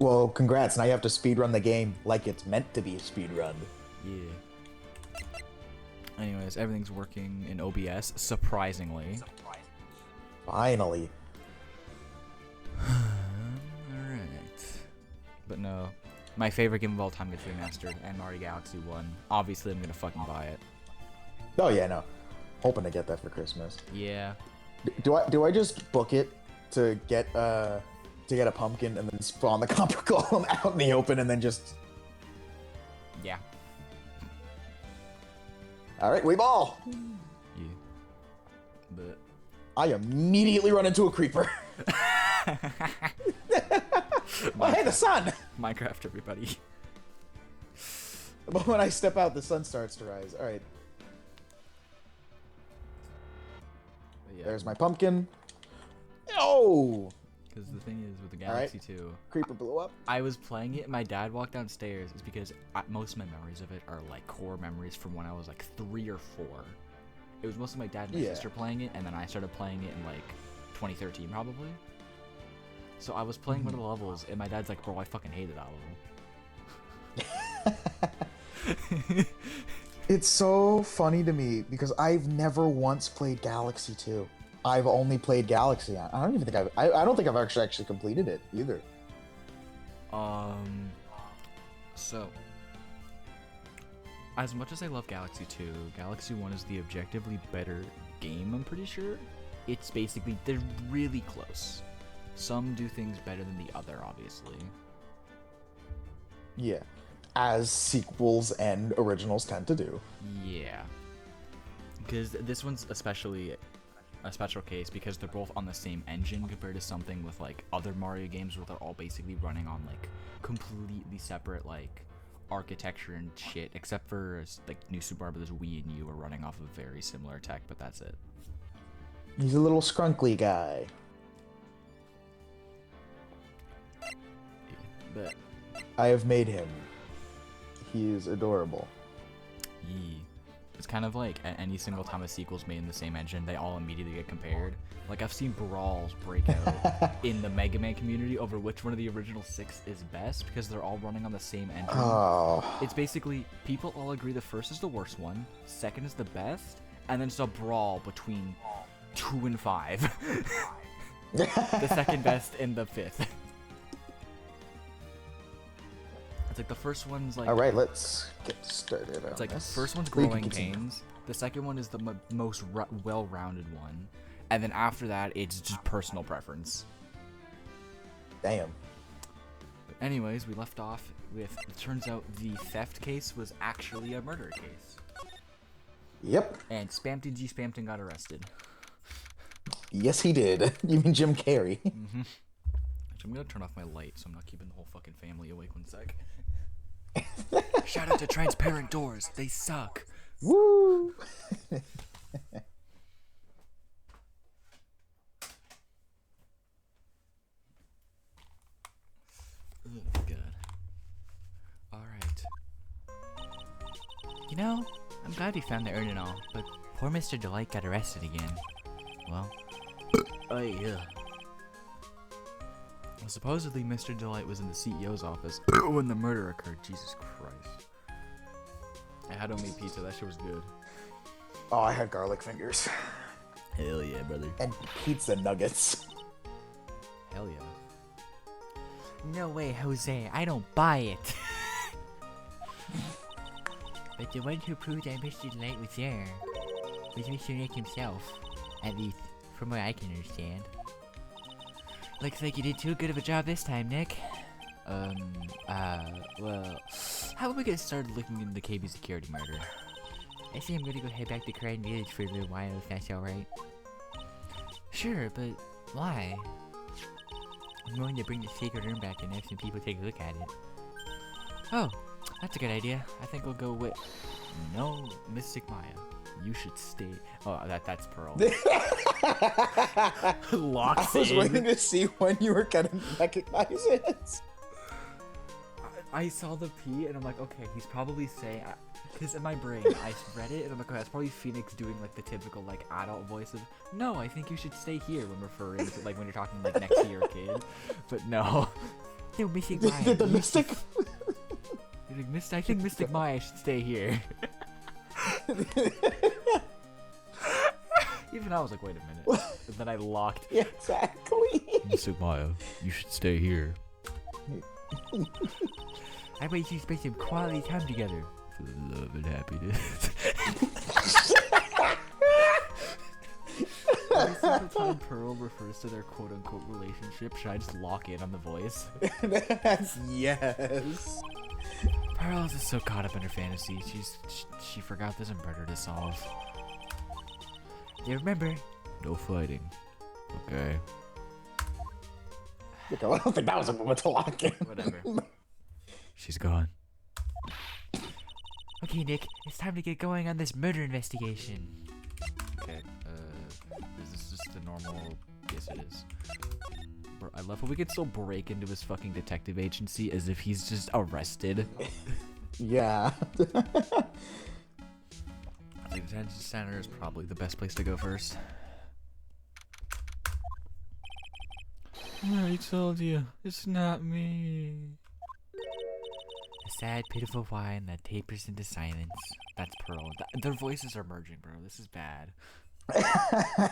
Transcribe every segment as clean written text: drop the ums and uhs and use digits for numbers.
Well, congrats. Now you have to speedrun the game like it's meant to be speedrunned. Yeah. Anyways, everything's working in OBS, surprisingly. Finally. Alright. But no. My favorite game of all time gets remastered, and Mario Galaxy 1. Obviously, I'm gonna fucking buy it. Oh yeah, no. Hoping to get that for Christmas. Yeah. Do I just book it to get a pumpkin and then spawn the copper golem out in the open and then just... Yeah. Alright, we ball! Yeah. But... I immediately run into a creeper. Oh, hey, the sun! Minecraft, everybody. The moment I step out, the sun starts to rise. Alright. Yeah. There's my pumpkin. Oh! Because the thing is, with the Galaxy 2... Creeper blew up. I was playing it, and my dad walked downstairs. It's because most of my memories of it are, like, core memories from when I was, like, 3 or 4. It was mostly my dad and my sister playing it, and then I started playing it in, like, 2013, probably. So I was playing one of the levels, and my dad's like, bro, I fucking hated that level. It's so funny to me, because I've never once played Galaxy 2. I've only played Galaxy. I don't even think I don't think I've actually completed it, either. So... As much as I love Galaxy 2, Galaxy 1 is the objectively better game, I'm pretty sure. It's basically, they're really close. Some do things better than the other, obviously. Yeah. As sequels and originals tend to do. Yeah. Because this one's especially a special case because they're both on the same engine compared to something with, like, other Mario games where they're all basically running on, like, completely separate, like, architecture and shit, except for like New Super Mario Bros. Wii and U are running off of very similar tech, but that's it. He's a little scrunkly guy. But I have made him. He is adorable. yeah. It's kind of like any single time a sequel's made in the same engine, they all immediately get compared. Like, I've seen brawls break out in the Mega Man community over which one of the original 6 is best because they're all running on the same engine. Oh. It's basically, people all agree the first is the worst one, second is the best, and then it's a brawl between 2 and 5. The second best and the 5th. It's like the first one's like... Alright, let's get started on It's like this. the first one's We can Growing continue. Pains, the second one is the most well-rounded one, and then after that, it's just personal preference. Damn. But anyways, we left off with, it turns out the theft case was actually a murder case. Yep. And Spampton got arrested. Yes, he did. You mean Jim Carrey? Mm-hmm. I'm gonna turn off my light so I'm not keeping the whole fucking family awake 1 sec. Shout out to transparent doors, they suck. Woo! Oh, God. Alright. You know, I'm glad we found the urn and all, but poor Mr. Delight got arrested again. Well, oh yeah. Well, supposedly Mr. Delight was in the CEO's office when the murder occurred. Jesus Christ. I had homemade pizza, that shit was good. Oh, I had garlic fingers. Hell yeah, brother. And pizza nuggets. Hell yeah. No way, Jose, I don't buy it. But the one who proved that Mr. Delight was there was Mr. Nick himself. At least, from what I can understand. Looks like you did too good of a job this time, Nick. Well, how about we get started looking into the KB security murder? I say I'm gonna go head back to Crane Village for a little while, if that's alright. Sure, but why? I'm going to bring the sacred urn back and have some people take a look at it. Oh, that's a good idea. I think we'll go with... No, Mystic Maya. You should stay... Oh, that's Pearl. Locks I was in. waiting to see when you were gonna recognize it. I saw the P and I'm like, okay, he's probably saying... Because in my brain, I read it and I'm like, okay, that's probably Phoenix doing like the typical like adult voice of, no, I think you should stay here when referring to like when you're talking like next to your kid. But no. No, Mystic Maya. The Mystic. I think Mystic Maya should stay here. Even I was like, wait a minute. And then I locked. Yeah, exactly. Mystic Maya, you should stay here. I want you to spend some quality time together. For the love and happiness. Every single time Pearl refers to their quote-unquote relationship, should I just lock in on the voice? Yes. Pearl is just so caught up in her fantasy. She forgot there's a murder to solve. You remember? No fighting. Okay. I don't think that was a moment to lock in. Whatever. She's gone. Okay, Nick, it's time to get going on this murder investigation. Okay, is this just the normal? Yes, it is. Bro, I love how we can still break into his fucking detective agency as if he's just arrested. Yeah. The detention center is probably the best place to go first. I told you, it's not me. A sad, pitiful whine that tapers into silence. That's Pearl. Their voices are merging, bro. This is bad.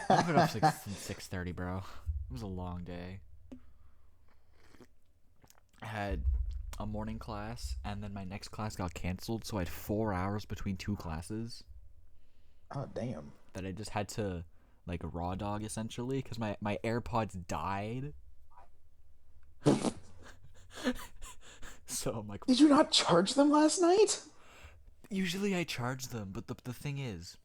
I've been up since 6:30, bro. It was a long day. I had a morning class, and then my next class got canceled, so I had 4 hours between two classes. Oh, damn. That I just had to, like, raw dog, essentially, because my AirPods died. So I'm like, Did you not charge them last night? usually I charge them, but the thing is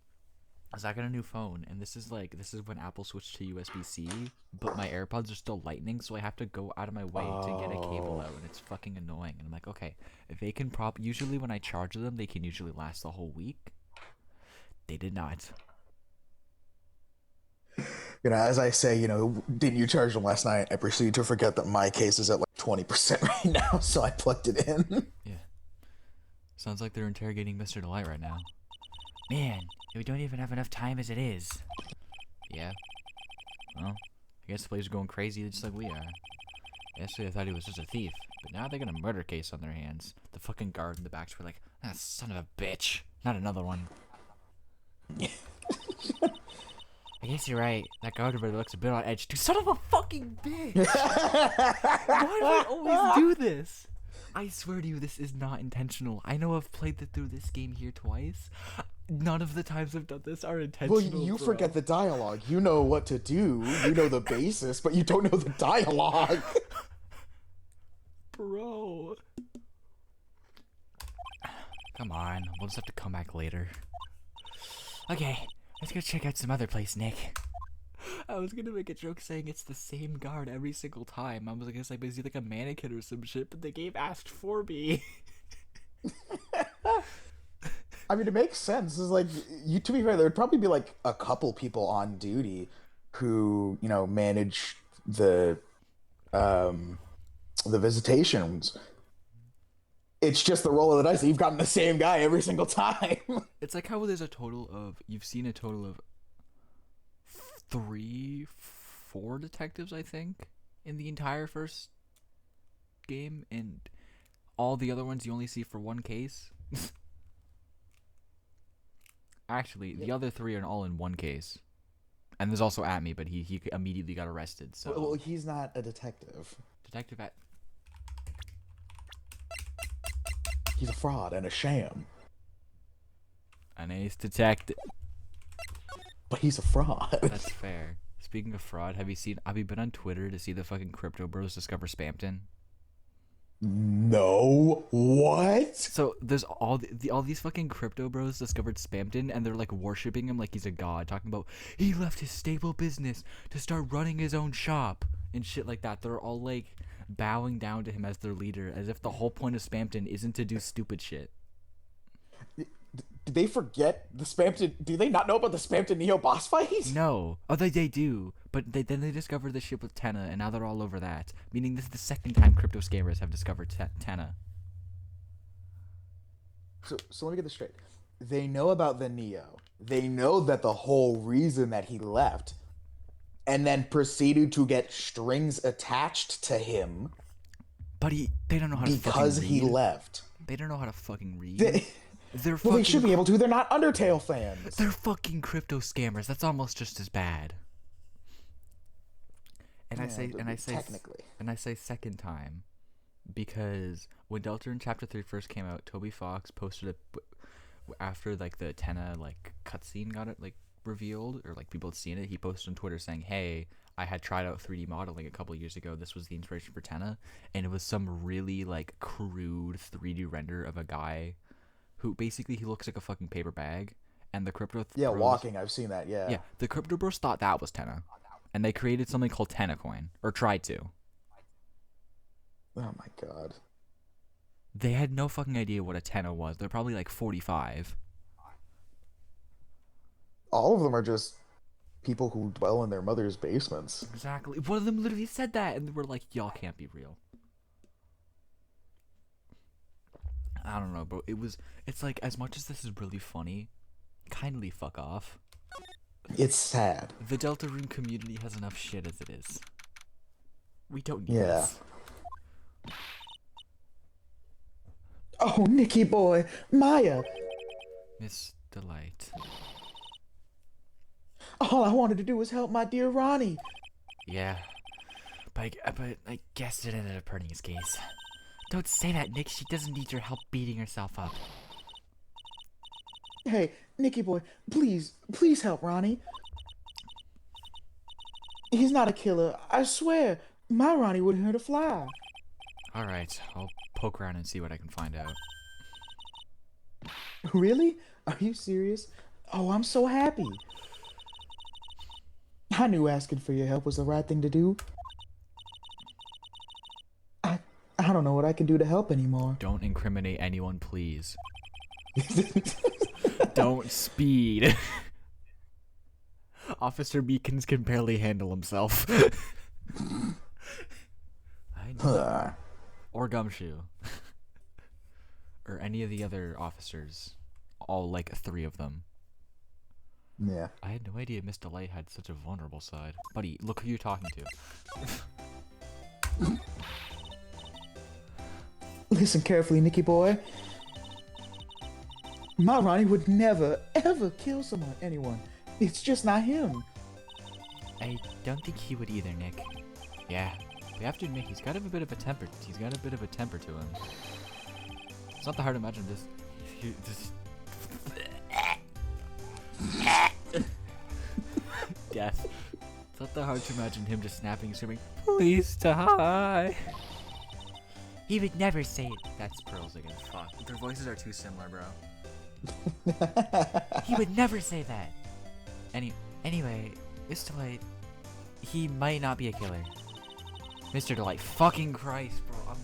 I got a new phone, and this is when Apple switched to USB-C, but my AirPods are still lightning, so I have to go out of my way to get a cable out, and it's fucking annoying. And I'm like, okay, if they can usually when I charge them, they can usually last the whole week. They did not. You know, as I say, didn't you charge them last night? I proceed to forget that my case is at like 20% right now, so I plugged it in. Yeah. Sounds like they're interrogating Mr. Delight right now. Man, we don't even have enough time as it is. Yeah. Well, I guess the place is going crazy just like we are. Yesterday I thought he was just a thief, but now they got a murder case on their hands. The fucking guard in the backs were like, ah, son of a bitch. Not another one. I guess you're right. That guard over there looks a bit on edge too. Son of a fucking bitch! Why do I always do this? I swear to you, this is not intentional. I know I've played through this game here twice. None of the times I've done this are intentional. Well, you forget the dialogue. You know what to do. You know the basis, but you don't know the dialogue. Bro. Come on. We'll just have to come back later. Okay. Let's go check out some other place, Nick. I was gonna make a joke saying it's the same guard every single time. I was gonna say, is he like a mannequin or some shit? But the game asked for me. I mean, it makes sense. It's like, to be fair, there would probably be like a couple people on duty who, manage the visitations. It's just the roll of the dice that you've gotten the same guy every single time. It's like how there's you've seen a total of 4 detectives, I think, in the entire first game, and all the other ones you only see for one case. Actually, the other 3 are all in one case. And there's also Atme, but he immediately got arrested, so... Well, he's not a detective. Detective at... He's a fraud and a sham. An ace detective. But he's a fraud. That's fair. Speaking of fraud, have you been on Twitter to see the fucking crypto bros discover Spamton? No. What? So there's all these fucking crypto bros discovered Spamton, and they're like worshiping him like he's a god, talking about he left his stable business to start running his own shop and shit like that. They're all like bowing down to him as their leader, as if the whole point of Spamton isn't to do stupid shit. Did they forget the Spamton? Do they not know about the Spamton Neo boss fight? No. Oh, they do. But then they discovered the shit with Tenna, and now they're all over that. Meaning this is the second time crypto scammers have discovered Tenna. So let me get this straight. They know about the Neo. They know that the whole reason that he left, and then proceeded to get strings attached to him Buddy, they don't know how to fucking read. Because he left. They don't know how to fucking read. Well, they should be able to. They're not Undertale fans. They're fucking crypto scammers. That's almost just as bad. And I say second time because when Deltarune Chapter 3 first came out, Toby Fox posted it after like the Tenna like cutscene got it like revealed, or like people had seen it. He posted on Twitter saying, "Hey, I had tried out 3D modeling a couple years ago. This was the inspiration for Tenna," and it was some really like crude 3D render of a guy who basically he looks like a fucking paper bag. And the crypto bros, walking. I've seen that. Yeah. Yeah, the crypto bros thought that was Tenna, and they created something called Tenna Coin, or tried to. Oh my god. They had no fucking idea what a Tenna was. They're probably like 45. All of them are just people who dwell in their mother's basements. Exactly. One of them literally said that, and we're like, y'all can't be real. I don't know, bro. It's like, as much as this is really funny, kindly fuck off. It's sad. The Deltarune community has enough shit as it is. We don't need this. Oh, Nicky boy, Maya. Miss Delight. All I wanted to do was help my dear Ronnie. Yeah, but I guess it ended up hurting his case. Don't say that, Nick. She doesn't need your help beating herself up. Hey, Nicky boy, please help Ronnie. He's not a killer, I swear. My Ronnie wouldn't hurt a fly. Alright, I'll poke around and see what I can find out. Really? Are you serious? Oh, I'm so happy. I knew asking for your help was the right thing to do. I don't know what I can do to help anymore. Don't incriminate anyone, please. Don't speed. Officer Beacons can barely handle himself. I know. Or Gumshoe. Or any of the other officers. All like 3 of them. Yeah. I had no idea Miss Delight had such a vulnerable side. Buddy, look who you're talking to. Listen carefully, Nicky boy. My Ronnie would never, ever kill anyone. It's just not him. I don't think he would either, Nick. Yeah, we have to admit he's got a bit of a temper. He's got a bit of a temper to him. It's not that hard to imagine just death. It's not that hard to imagine him just snapping and screaming, "Please die!" He would never say it. That's Pearls again. Fuck. Their voices are too similar, bro. He would never say that. Anyway, Mr. Delight, he might not be a killer. Mr. Delight, fucking Christ, bro.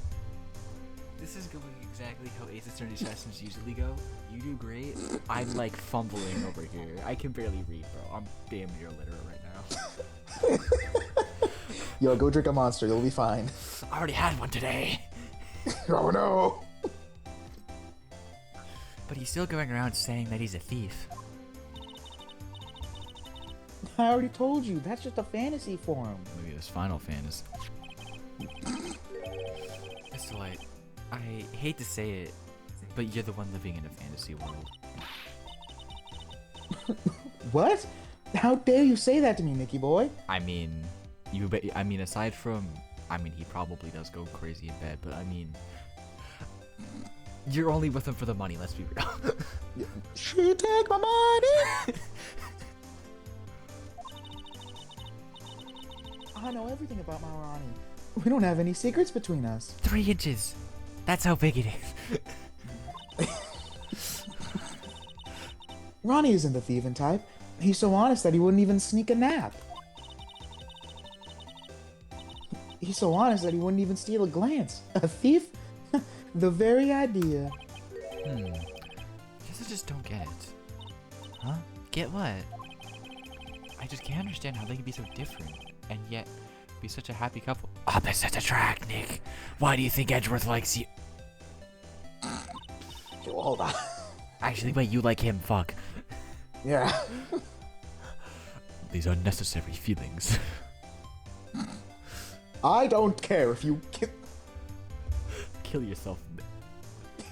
This is going exactly how Ace Attorney Assassins usually go. You do great. I'm like fumbling over here. I can barely read, bro. I'm damn near illiterate right now. Yo, go drink a Monster. You'll be fine. I already had one today. Oh no. But he's still going around saying that he's a thief. I already told you, that's just a fantasy for him. Maybe this Final Fantasy. Mr. Delight, I hate to say it, but you're the one living in a fantasy world. What? How dare you say that to me, Nicky boy? I mean, aside from, he probably does go crazy in bed, but you're only with him for the money, let's be real. She take my money! I know everything about my Ronnie. We don't have any secrets between us. 3 inches. That's how big it is. Ronnie isn't the thieving type. He's so honest that he wouldn't even sneak a nap. He's so honest that he wouldn't even steal a glance. A thief? The very idea. Guess I just don't get it. Huh? Get what? I just can't understand how they can be so different, and yet be such a happy couple. Opposites attract, Nick. Why do you think Edgeworth likes you? Yo, hold on. Actually, wait, you like him, fuck. Yeah. These unnecessary feelings. I don't care if you kill yourself.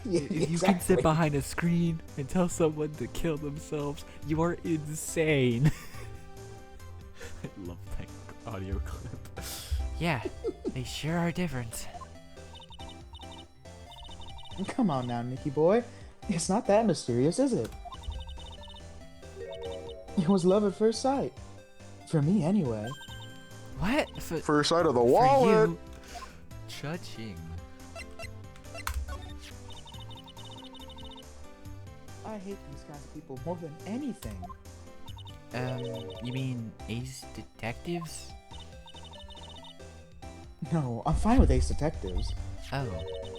Yeah, If you can sit behind a screen and tell someone to kill themselves, you are insane. I love that audio clip. Yeah, they sure are different. Come on now, Nicky boy. It's not that mysterious, is it? It was love at first sight. For me, anyway. What? First sight of the For wallet. you? Cha-ching. I hate these kinds of people more than anything. You mean ace detectives? No, I'm fine with ace detectives. Oh,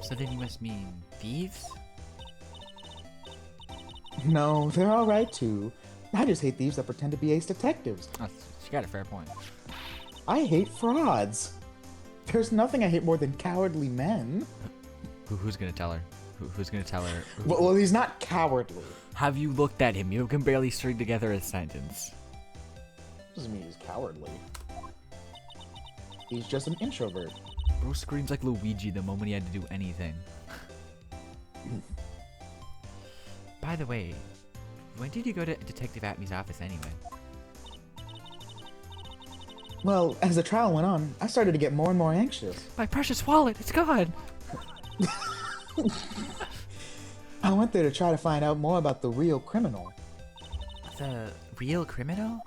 so then you must mean thieves? No, they're alright too. I just hate thieves that pretend to be ace detectives. Oh, she got a fair point. I hate frauds. There's nothing I hate more than cowardly men. Who's gonna tell her? Who's gonna tell her? Well, he's not cowardly. Have you looked at him? You can barely string together a sentence. Doesn't mean he's cowardly. He's just an introvert. Bro screams like Luigi the moment he had to do anything. By the way, when did you go to Detective Atmy's office anyway? Well, as the trial went on, I started to get more and more anxious. My precious wallet, it's gone! I went there to try to find out more about the real criminal. The real criminal?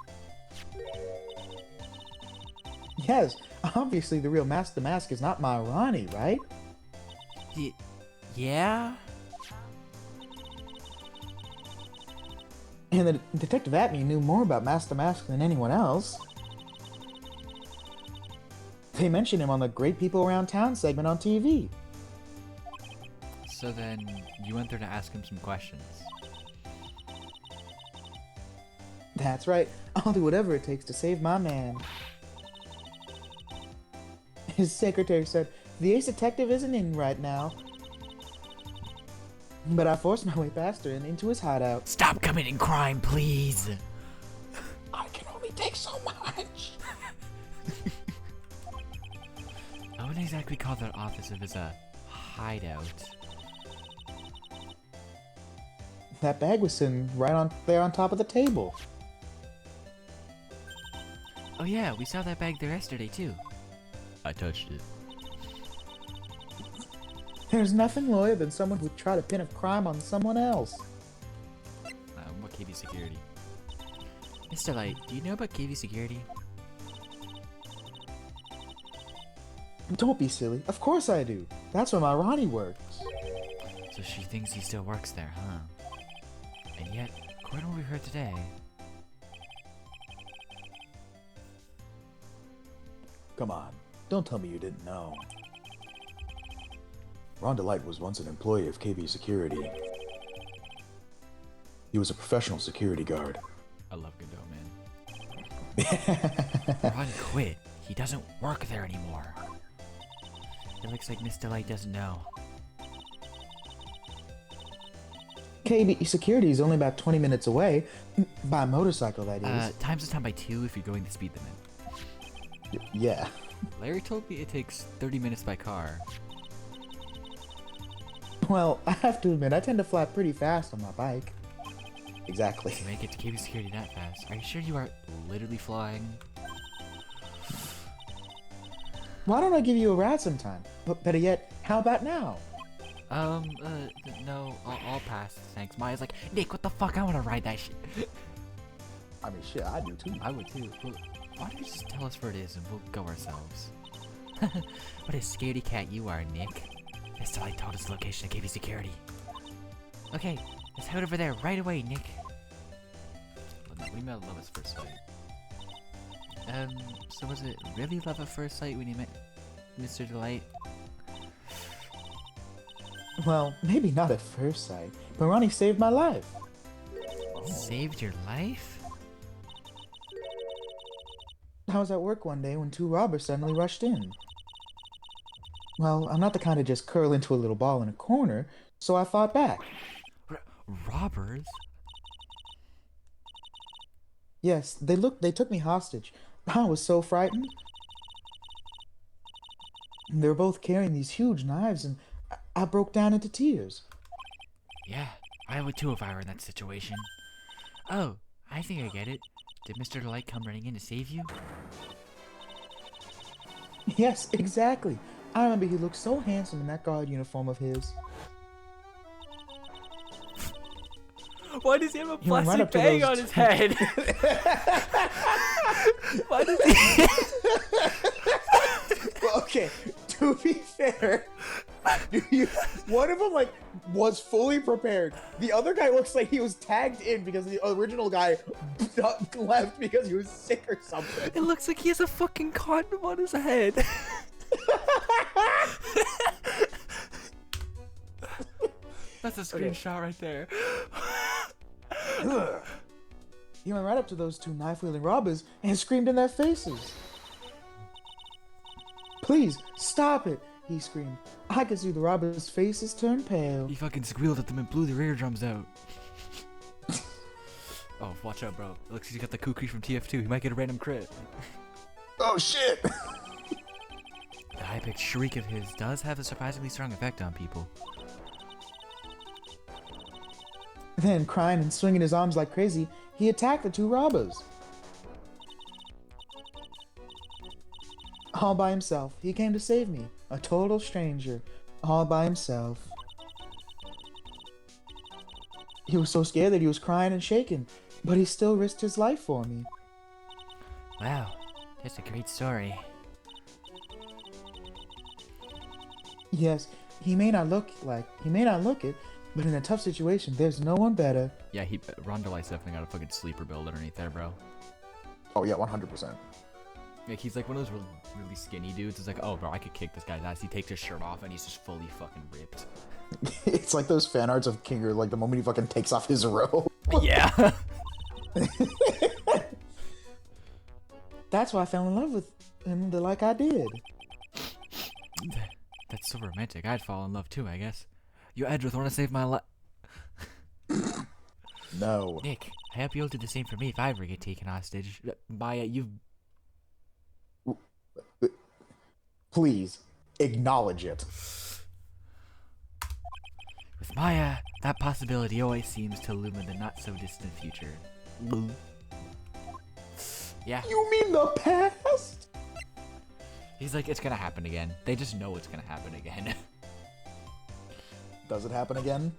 Yes, obviously the real Master Mask is not my Ronnie, right? Yeah? And the Detective Atmy knew more about Master Mask than anyone else. They mentioned him on the Great People Around Town segment on TV. So then, you went there to ask him some questions. That's right, I'll do whatever it takes to save my man. His secretary said, the ace detective isn't in right now. But I forced my way past her and into his hideout. Stop committing crime, please! I can only take so much. I wouldn't exactly call that office of his a hideout. That bag was sitting right on there on top of the table. Oh yeah, we saw that bag there yesterday too. I touched it. There's nothing loyal than someone who tried to pin a crime on someone else. What KV security? Mr. Light, do you know about KV security? Don't be silly. Of course I do. That's where my Ronnie works. So she thinks he still works there, huh? And yet, according to what we heard today... Come on. Don't tell me you didn't know. Ron DeLight was once an employee of KB Security. He was a professional security guard. I love Godot, man. Ron quit. He doesn't work there anymore. It looks like Miss Delight doesn't know. KB Security is only about 20 minutes away. By motorcycle, that is. Times the time by 2 if you're going the speed limit. Yeah. Larry told me it takes 30 minutes by car. Well, I have to admit, I tend to fly pretty fast on my bike. Exactly. To make it to KB Security that fast, are you sure you are literally flying? Why don't I give you a ride sometime? But better yet, how about now? No, I'll pass, thanks. Maya's like, Nick, what the fuck, I wanna ride that shit. I mean, shit, I do too. I would too. Well, why don't you just tell us where it is and we'll go ourselves? What a scaredy cat you are, Nick. Mr. Light told us the location of KB Security. Okay, let's head over there right away, Nick. What do you mean by love at first sight? So was it really love at first sight when you met Mr. Delight? Well, maybe not at first sight, but Ronnie saved my life. Saved your life? I was at work one day when two robbers suddenly rushed in. Well, I'm not the kind to just curl into a little ball in a corner, so I fought back. Robbers? Yes, they took me hostage. I was so frightened. They were both carrying these huge knives, and I broke down into tears. Yeah, I would too if I were in that situation. Oh, I think I get it. Did Mr. Light come running in to save you? Yes, exactly. I remember he looked so handsome in that guard uniform of his. Why does he have a He went right plastic up to bag those on his head? Why does he? Well, okay, to be fair, one of them like was fully prepared. The other guy looks like he was tagged in because the original guy left because he was sick or something. It looks like he has a fucking condom on his head. That's a screenshot right there. He went right up to those two knife-wielding robbers and screamed in their faces. Please, stop it, he screamed. I could see the robbers' faces turn pale. He fucking squealed at them and blew their eardrums out. Oh, watch out, bro. It looks like he's got the kukri from TF2. He might get a random crit. Oh, shit! The high-pitched shriek of his does have a surprisingly strong effect on people. Then, crying and swinging his arms like crazy, he attacked the two robbers. All by himself, he came to save me. A total stranger. All by himself. He was so scared that he was crying and shaking, but he still risked his life for me. Wow, that's a great story. Yes, he may not look it, but in a tough situation, there's no one better. Yeah, Rondelight's definitely got a fucking sleeper build underneath there, bro. Oh yeah, 100%. Like, he's like one of those really skinny dudes. It's like, oh, bro, I could kick this guy's ass. He takes his shirt off and he's just fully fucking ripped. It's like those fan arts of Kinger, like the moment he fucking takes off his robe. Yeah. That's why I fell in love with him like I did. That's so romantic. I'd fall in love too, I guess. You, Edgeworth, want to save my life? No. Nick, I hope you'll do the same for me if I ever get taken hostage. Maya, you've... Please, acknowledge it. With Maya, that possibility always seems to loom in the not-so-distant future. Yeah. You mean the past? He's like, it's gonna happen again. They just know it's gonna happen again. Does it happen again?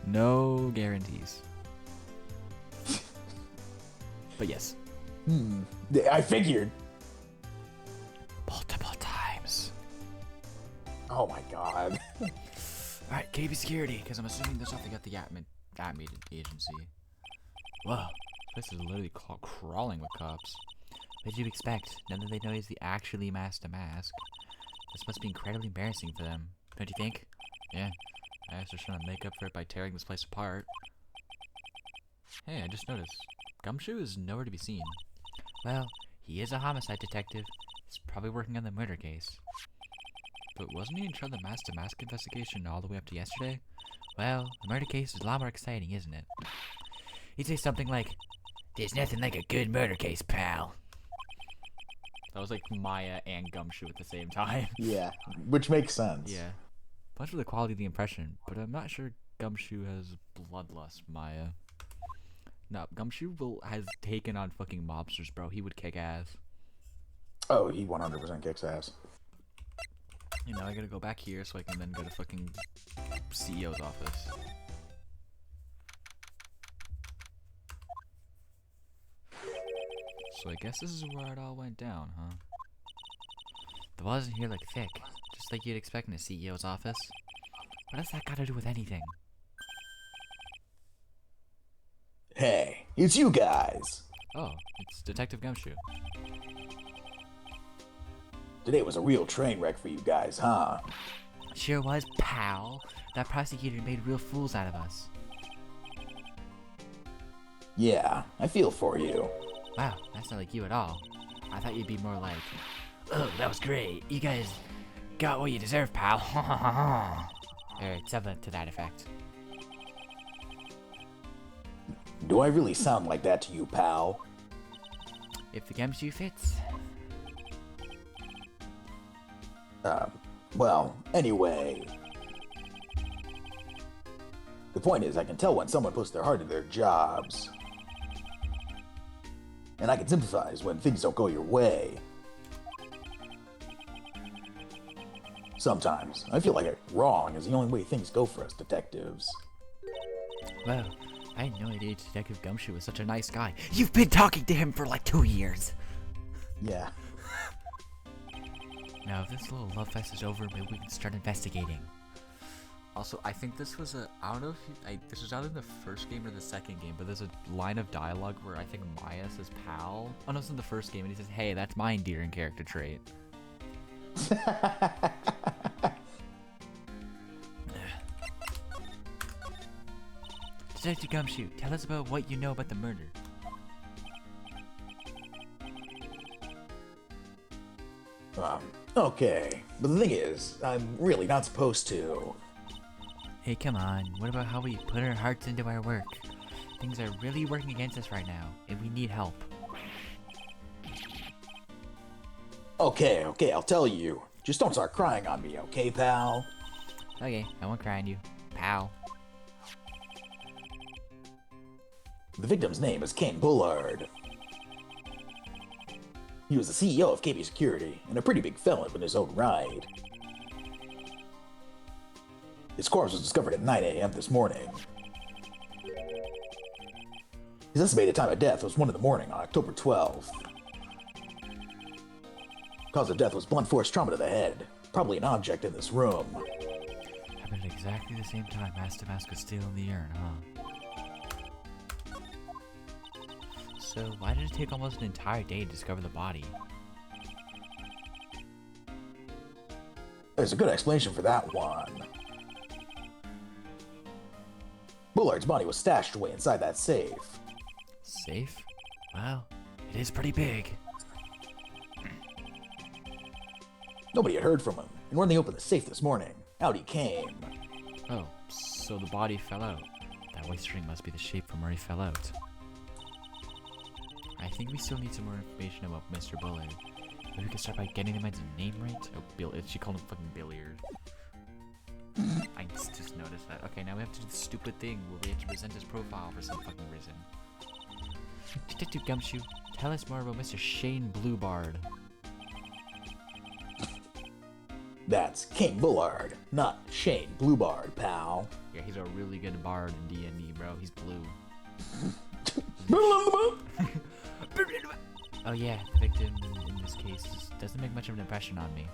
No guarantees. But yes. I figured. Multiple times. Oh my god. Alright, KB security, because I'm assuming there's something at the admin agency. Whoa, this is literally crawling with cops. What did you expect? None that they know he's the actually masked mask. This must be incredibly embarrassing for them, don't you think? Yeah, I guess they're trying to make up for it by tearing this place apart. Hey, I just noticed. Gumshoe is nowhere to be seen. Well, he is a homicide detective. He's probably working on the murder case. But wasn't he in charge of the mask-to-mask investigation all the way up to yesterday? Well, the murder case is a lot more exciting, isn't it? He'd say something like, "There's nothing like a good murder case, pal." That was like Maya and Gumshoe at the same time. Yeah, which makes sense. Yeah. Much for the quality of the impression, but I'm not sure Gumshoe has bloodlust, Maya. No, Gumshoe has taken on fucking mobsters, bro. He would kick ass. Oh, he 100% kicks ass. You know, I gotta go back here so I can then go to fucking CEO's office. So I guess this is where it all went down, huh? The walls in here look thick, just like you'd expect in a CEO's office. What does that got to do with anything? Hey, it's you guys. Oh, it's Detective Gumshoe. Today was a real train wreck for you guys, huh? Sure was, pal. That prosecutor made real fools out of us. Yeah, I feel for you. Wow, that's not like you at all. I thought you'd be more like, oh, that was great. You guys got what you deserve, pal. Or something to that effect. Do I really sound like that to you, pal? If the Gumshoe fits. Well, anyway. The point is, I can tell when someone puts their heart into their jobs. And I can sympathize when things don't go your way. Sometimes, I feel like wrong is the only way things go for us detectives. Well, I had no idea Detective Gumshoe was such a nice guy. You've been talking to him for like 2 years. Yeah. Now, if this little love fest is over, maybe we can start investigating. Also, I think this was I don't know if this was either in the first game or the second game, but there's a line of dialogue where I think Maya says pal. Oh no, it's in the first game, and he says, hey, that's my endearing character trait. Detective Gumshoe, tell us about what you know about the murder. Okay. But the thing is, I'm really not supposed to. Hey, come on. What about how we put our hearts into our work? Things are really working against us right now, and we need help. Okay, I'll tell you. Just don't start crying on me, okay, pal? Okay, I won't cry on you, pal. The victim's name is King Bullard. He was the CEO of KB Security, and a pretty big felon in his own right. His corpse was discovered at 9 a.m. this morning. His estimated time of death was 1 in the morning on October 12th. Cause of death was blunt force trauma to the head, probably an object in this room. Happened at exactly the same time Master Mask was still in the urn, huh? So why did it take almost an entire day to discover the body? There's a good explanation for that one. Bullard's body was stashed away inside that safe. Safe? Wow, it is pretty big. Nobody had heard from him, and when they opened the safe this morning, out he came. Oh, so the body fell out. That white string must be the shape from where he fell out. I think we still need some more information about Mr. Bullard. Maybe we can start by getting the man's name right? Oh, she called him fucking Billiard. I just noticed that. Okay, now we have to do the stupid thing where we have to present his profile for some fucking reason. Detective Gumshoe, tell us more about Mr. Shane Bluebard. That's King Bullard, not Shane Bluebard, pal. Yeah, he's a really good bard in D&D, bro. He's blue. Oh yeah, the victim in this case doesn't make much of an impression on me.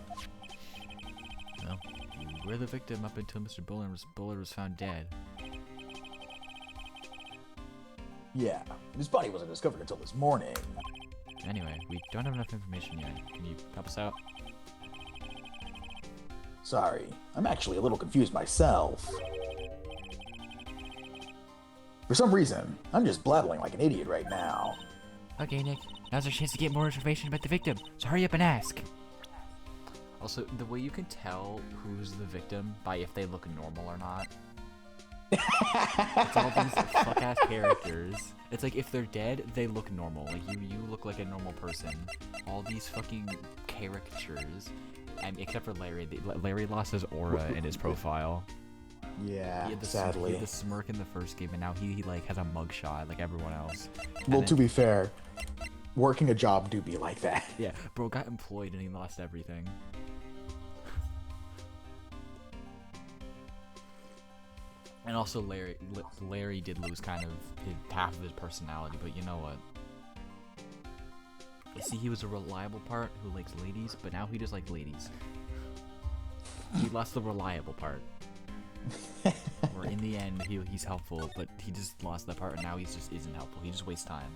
Well, you were the victim up until Mr. Bullard was found dead. Yeah, his body wasn't discovered until this morning. Anyway, we don't have enough information yet. Can you help us out? Sorry, I'm actually a little confused myself. For some reason, I'm just blabbling like an idiot right now. Okay, Nick. Now's our chance to get more information about the victim, so hurry up and ask. Also, the way you can tell who's the victim by if they look normal or not. It's all these fuck-ass characters. It's like if they're dead, they look normal. Like you look like a normal person. All these fucking caricatures. And except for Larry. Larry lost his aura in his profile. Yeah, He sadly. had the smirk in the first game, and now he like has a mugshot like everyone else. Well, to be fair, working a job do be like that. Yeah, bro got employed and he lost everything. And also Larry did lose kind of half of his personality, but you know what? You see, he was a reliable part who likes ladies, but now he just likes ladies. He lost the reliable part. Where in the end, he's helpful, but he just lost that part, and now he just isn't helpful. He just wastes time.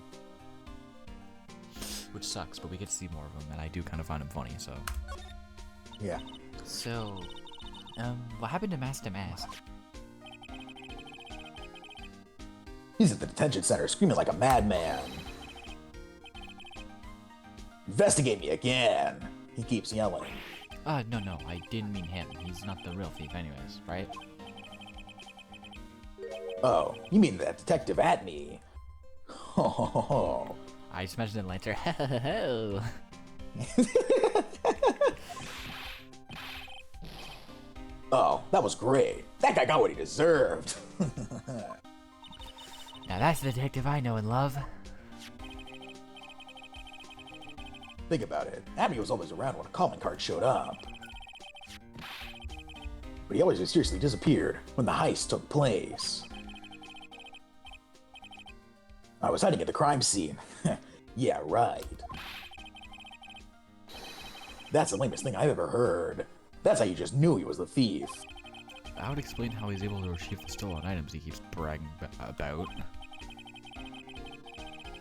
Which sucks, but we get to see more of him, and I do kind of find him funny, so. Yeah. So, what happened to Master Mask? He's at the detention center screaming like a madman. Investigate me again, he keeps yelling. No, I didn't mean him. He's not the real thief anyways, right? Oh, you mean that detective at me? Oh. I just imagined the lantern. Ho ho ho. Oh, that was great. That guy got what he deserved. Now that's the detective I know and love. Think about it. Abby was always around when a calling card showed up. But he always mysteriously disappeared when the heist took place. I was hiding at the crime scene. Yeah, right. That's the lamest thing I've ever heard. That's how you just knew he was the thief. That would explain how he's able to retrieve the stolen items he keeps bragging about.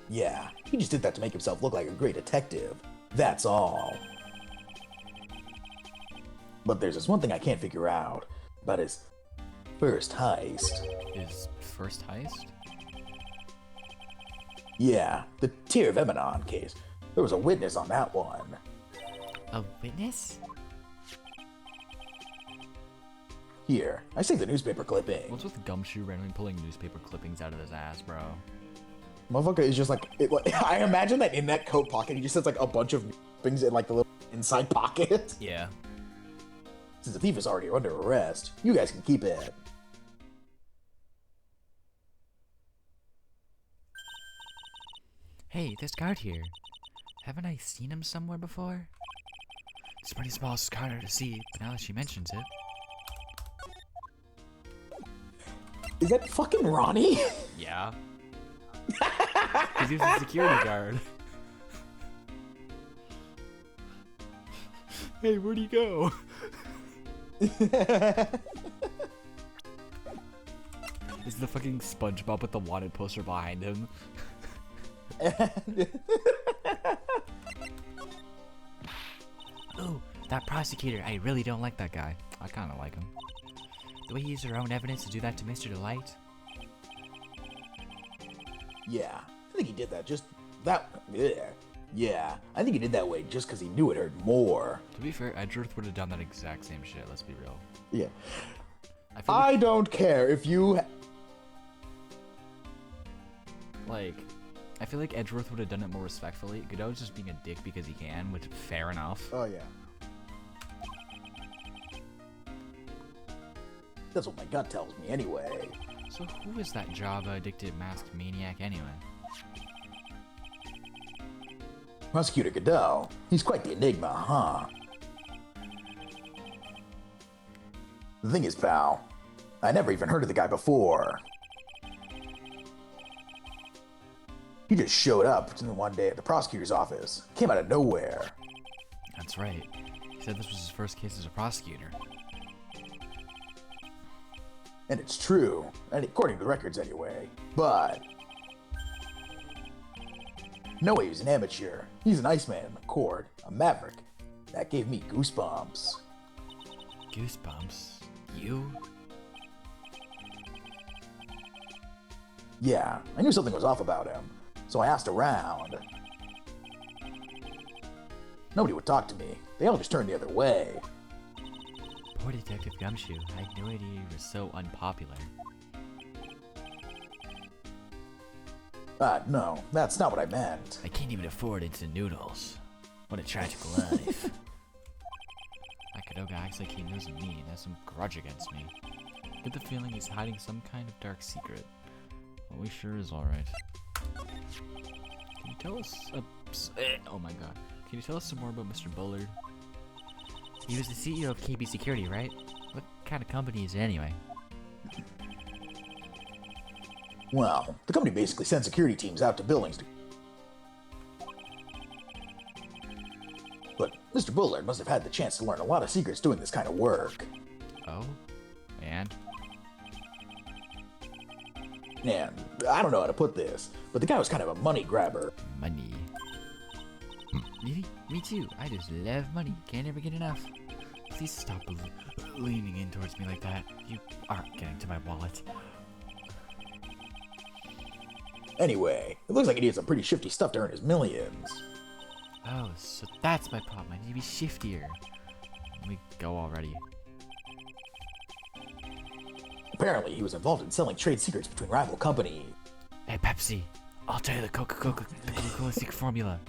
Yeah, he just did that to make himself look like a great detective. That's all. But there's this one thing I can't figure out about his first heist. His first heist? Yeah, the Tear of Emanon case. There was a witness on that one. A witness? Here, I saved the newspaper clipping. What's with Gumshoe randomly pulling newspaper clippings out of his ass, bro? Motherfucker is just like, I imagine that in that coat pocket, he just has like a bunch of things in like the little inside pocket. Yeah. Since the thief is already under arrest, you guys can keep it. Hey, this guard here. Haven't I seen him somewhere before? It's pretty small, so it's harder to see, but now that she mentions it. Is that fucking Ronnie? Yeah. Because he's a security guard. Hey, where'd he go? This is the fucking SpongeBob with the wanted poster behind him. Ooh, that prosecutor. I really don't like that guy. I kinda like him. The way he used her own evidence to do that to Mr. Delight. Yeah, I think he did that just that. Yeah, I think he did that way just because he knew it hurt more. To be fair, Edgeworth would have done that exact same shit. Let's be real. Yeah. I don't care if you. I feel like Edgeworth would have done it more respectfully. Godot's just being a dick because he can, which fair enough. Oh yeah. That's what my gut tells me anyway. So who is that Java-addicted masked maniac anyway? Prosecutor Godot. He's quite the enigma, huh? The thing is, pal, I never even heard of the guy before. He just showed up one day at the prosecutor's office. Came out of nowhere. That's right. He said this was his first case as a prosecutor. And it's true, and according to the records anyway. But no way he's an amateur. He's an Iceman in the court, a maverick. That gave me goosebumps. Goosebumps? You? Yeah, I knew something was off about him, so I asked around. Nobody would talk to me. They all just turned the other way. Poor Detective Gumshoe. I had no idea you were so unpopular. No, that's not what I meant. I can't even afford instant noodles. What a tragic life. That Kadoga acts like he knows me and has some grudge against me. I get the feeling he's hiding some kind of dark secret. Well, he sure is alright. Can you tell us oh my god. Can you tell us some more about Mr. Bullard? He was the CEO of KB Security, right? What kind of company is it anyway? Well, the company basically sends security teams out to buildings to... But Mr. Bullard must have had the chance to learn a lot of secrets doing this kind of work. Oh? And? And I don't know how to put this, but the guy was kind of a money grabber. Money. Me too. I just love money. Can't ever get enough. Please stop leaning in towards me like that. You aren't getting to my wallet. Anyway, it looks like he did some pretty shifty stuff to earn his millions. Oh, so that's my problem. I need to be shiftier. Let me go already. Apparently, he was involved in selling trade secrets between rival companies. Hey, Pepsi. I'll tell you the Coca-Cola secret formula.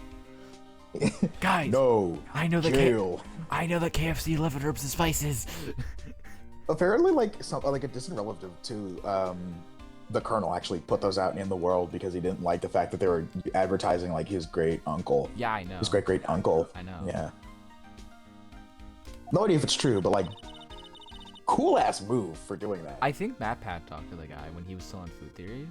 Guys, No. I know the jail. I know the KFC 11 herbs and spices. apparently, like a distant relative to the colonel actually put those out in the world because he didn't like the fact that they were advertising like his great uncle. Yeah, I know. His great uncle. I know. Yeah. No idea if it's true, but like, cool ass move for doing that. I think Matt Pat talked to the guy when he was still on Food Theory.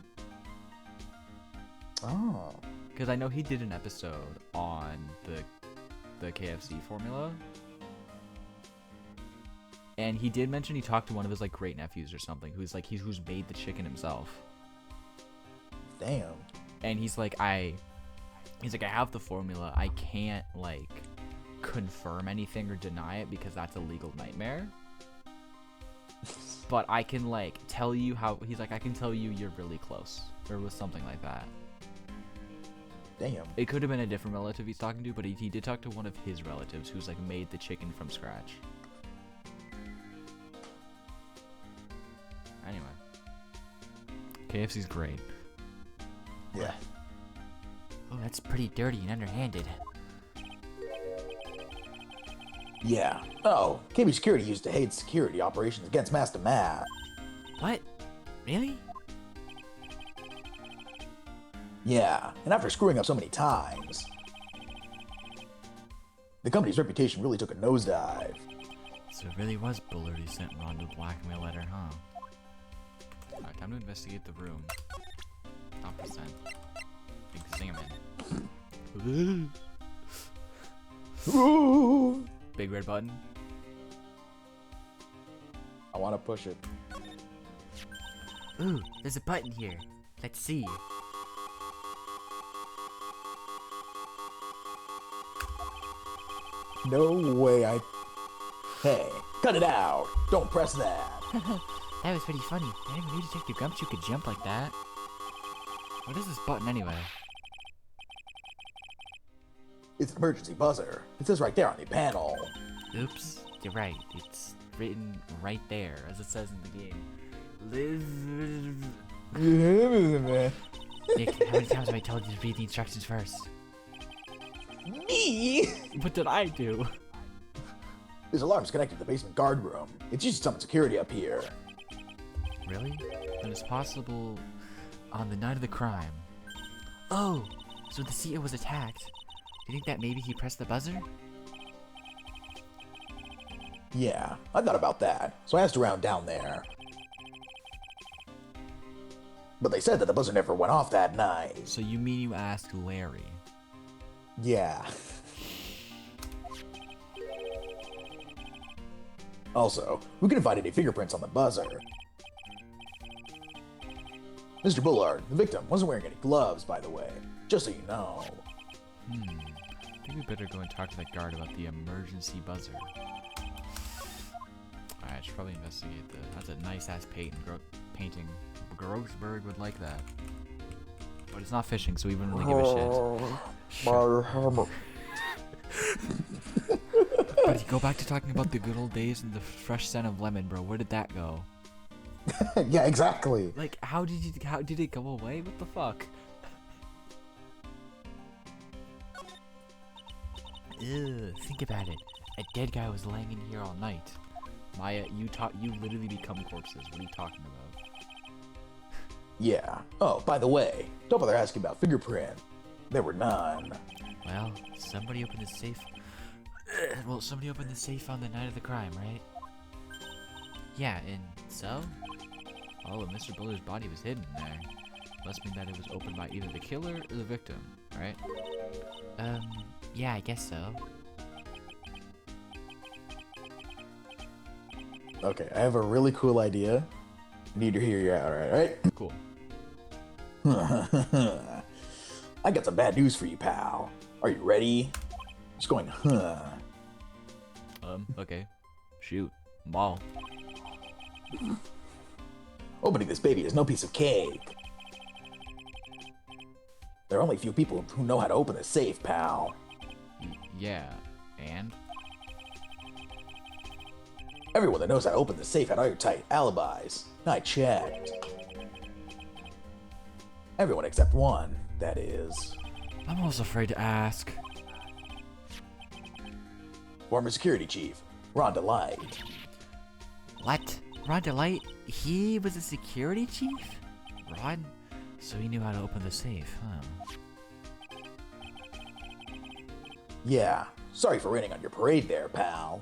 Oh. Because I know he did an episode on the KFC formula. And he did mention he talked to one of his like great nephews or something who's made the chicken himself. Damn. And he's like I have the formula. I can't like confirm anything or deny it because that's a legal nightmare. But I can like tell you how I can tell you you're really close or was something like that. Damn. It could have been a different relative he's talking to, but he did talk to one of his relatives who's like made the chicken from scratch. Anyway, KFC's great. Yeah. Oh, that's pretty dirty and underhanded. Yeah. Oh, KB Security used to hate security operations against Master Matt. What? Really? Yeah, and after screwing up so many times, the company's reputation really took a nosedive. So it really was Bullard who sent Ron to blackmail at her, huh? Alright, time to investigate the room. Not present. Examine. Ooh. Big red button. I want to push it. Ooh, there's a button here. Let's see. No way Hey, cut it out! Don't press that! That was pretty funny. I never knew Detective Gumshoe could jump like that. What is this button anyway? It's an emergency buzzer. It says right there on the panel. Oops, you're right. It's written right there, as it says in the game. Nick, how many times have I told you to read the instructions first? Me? What did I do? This alarm's connected to the basement guard room. It's used to summon security up here. Really? Then it's possible on the night of the crime. Oh, so the CEO was attacked. Do you think that maybe he pressed the buzzer? Yeah, I thought about that, so I asked around down there. But they said that the buzzer never went off that night. So you mean you asked Larry? Yeah. Also, we couldn't find any fingerprints on the buzzer. Mr. Bullard, the victim, wasn't wearing any gloves, by the way. Just so you know. I think we better go and talk to that guard about the emergency buzzer. Alright, I should probably investigate this. That's a nice-ass painting. Grossberg would like that. But it's not fishing, so we wouldn't really give a shit. My hammer. But go back to talking about the good old days and the fresh scent of lemon, bro. Where did that go? Yeah, exactly. Like, how did it go away? What the fuck? Ew, think about it. A dead guy was laying in here all night. Maya, you literally become corpses. What are you talking about? Yeah. Oh, by the way, don't bother asking about fingerprint. There were none. Well, somebody opened the safe. Somebody opened the safe on the night of the crime, right? Yeah, and so? Oh, Mr. Buller's body was hidden there. Must mean that it was opened by either the killer or the victim, right? Yeah, I guess so. Okay, I have a really cool idea. Need to hear you out, right? Cool. I got some bad news for you, pal. Are you ready? Just going, huh. Okay. Shoot. Ball. Opening this baby is no piece of cake. There are only a few people who know how to open a safe, pal. Yeah. And? Everyone that knows how to open the safe had airtight alibis. I checked. Everyone except one, that is. I'm almost afraid to ask. Former security chief, Rhonda Light. What? Ron Delight, he was a security chief? Ron? So he knew how to open the safe, huh? Yeah. Sorry for raining on your parade there, pal.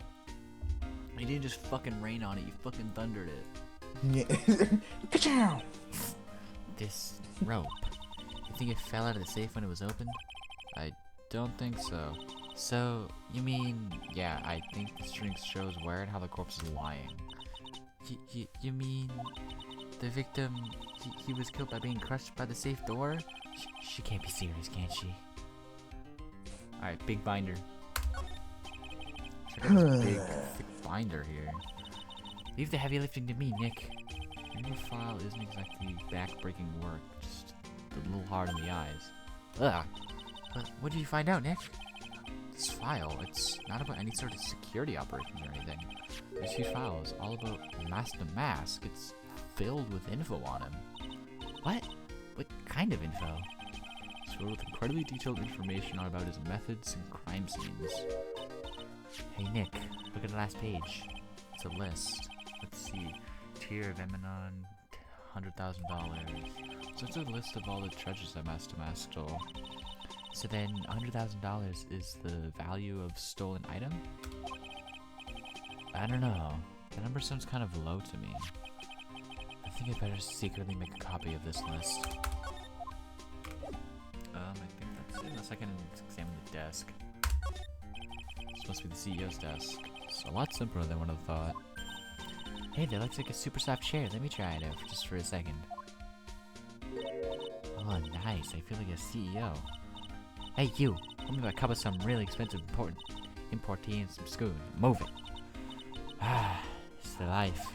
You didn't just fucking rain on it, you fucking thundered it. Yeah. Ka-chow! This rope. You think it fell out of the safe when it was opened? I don't think so. So, you mean... Yeah, I think the string shows where and how the corpse is lying. You mean... The victim... He was killed by being crushed by the safe door? She can't be serious, can she? Alright, big binder. Check out this big, thick binder here. Leave the heavy lifting to me, Nick. Your new file isn't exactly back-breaking work, just a little hard on the eyes. Ugh. But what did you find out, Nick? This file, it's not about any sort of security operations or anything. This huge file is all about Master Mask. It's filled with info on him. What? What kind of info? It's filled with incredibly detailed information about his methods and crime scenes. Hey Nick, look at the last page. It's a list. Let's see. Tier of Eminon, $100,000. So it's a list of all the treasures that Master Mask stole. So then, $100,000 is the value of stolen item? I don't know. The number sounds kind of low to me. I think I better secretly make a copy of this list. I think that's it, unless I can examine the desk. This must be the CEO's desk. It's a lot simpler than one would have thought. Hey, that looks like a super soft chair. Let me try it out just for a second. Oh, nice. I feel like a CEO. Hey, you. Hold me a cup of some really expensive import tea and some scone. Move it. Ah, it's the life.